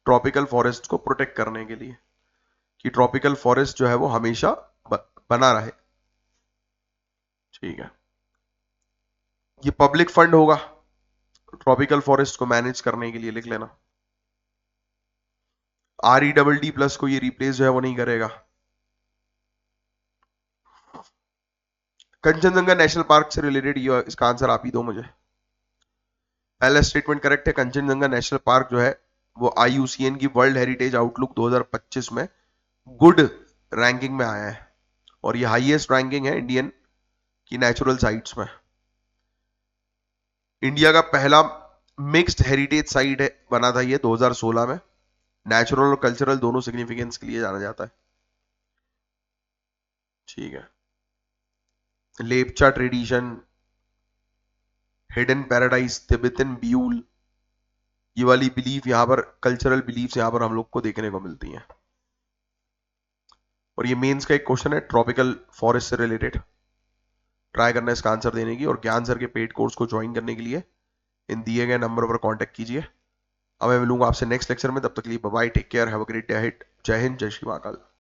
ट्रॉपिकल फॉरेस्ट को प्रोटेक्ट करने के लिए, कि ट्रॉपिकल फॉरेस्ट जो है वो हमेशा बना रहे। ठीक है, ये पब्लिक फंड होगा ट्रॉपिकल फॉरेस्ट को मैनेज करने के लिए, लिख लेना। REDD+ को ये रिप्लेस जो है वो नहीं करेगा। कंचनजंगा नेशनल पार्क से रिलेटेड ये इसका आंसर आप ही दो मुझे। पहला स्टेटमेंट करेक्ट है, कंचनजंगा नेशनल पार्क जो है वो IUCN की वर्ल्ड हेरिटेज आउटलुक 2025 में गुड रैंकिंग में आया है, और ये हाईएस्ट रैंकिंग है इंडियन की नेचुरल साइट्स में। इंडिया का पहला मिक्स्ड हेरिटेज साइट है, बना था ये 2016 में। नेचुरल और कल्चरल दोनों सिग्निफिकेंस के लिए जाना जाता है। ठीक है, Lepcha tradition, hidden paradise, Tibetan ब्यूल, ये वाली बिलीफ यहाँ पर, कल्चरल बिलीफ यहाँ पर हम लोग को देखने को मिलती हैं। और ये मेंस का एक क्वेश्चन है ट्रॉपिकल फॉरेस्ट से रिलेटेड, ट्राई करना इसका आंसर देने की। और ज्ञान सर के पेड कोर्स को ज्वाइन करने के लिए इन दिए गए नंबर पर कांटेक्ट कीजिए। अब मैं मिलूंगा आपसे नेक्स्ट लेक्चर में, तब तक के लिए bye bye, take care, have a great day ahead. जय हिंद, जय श्री महाकाल।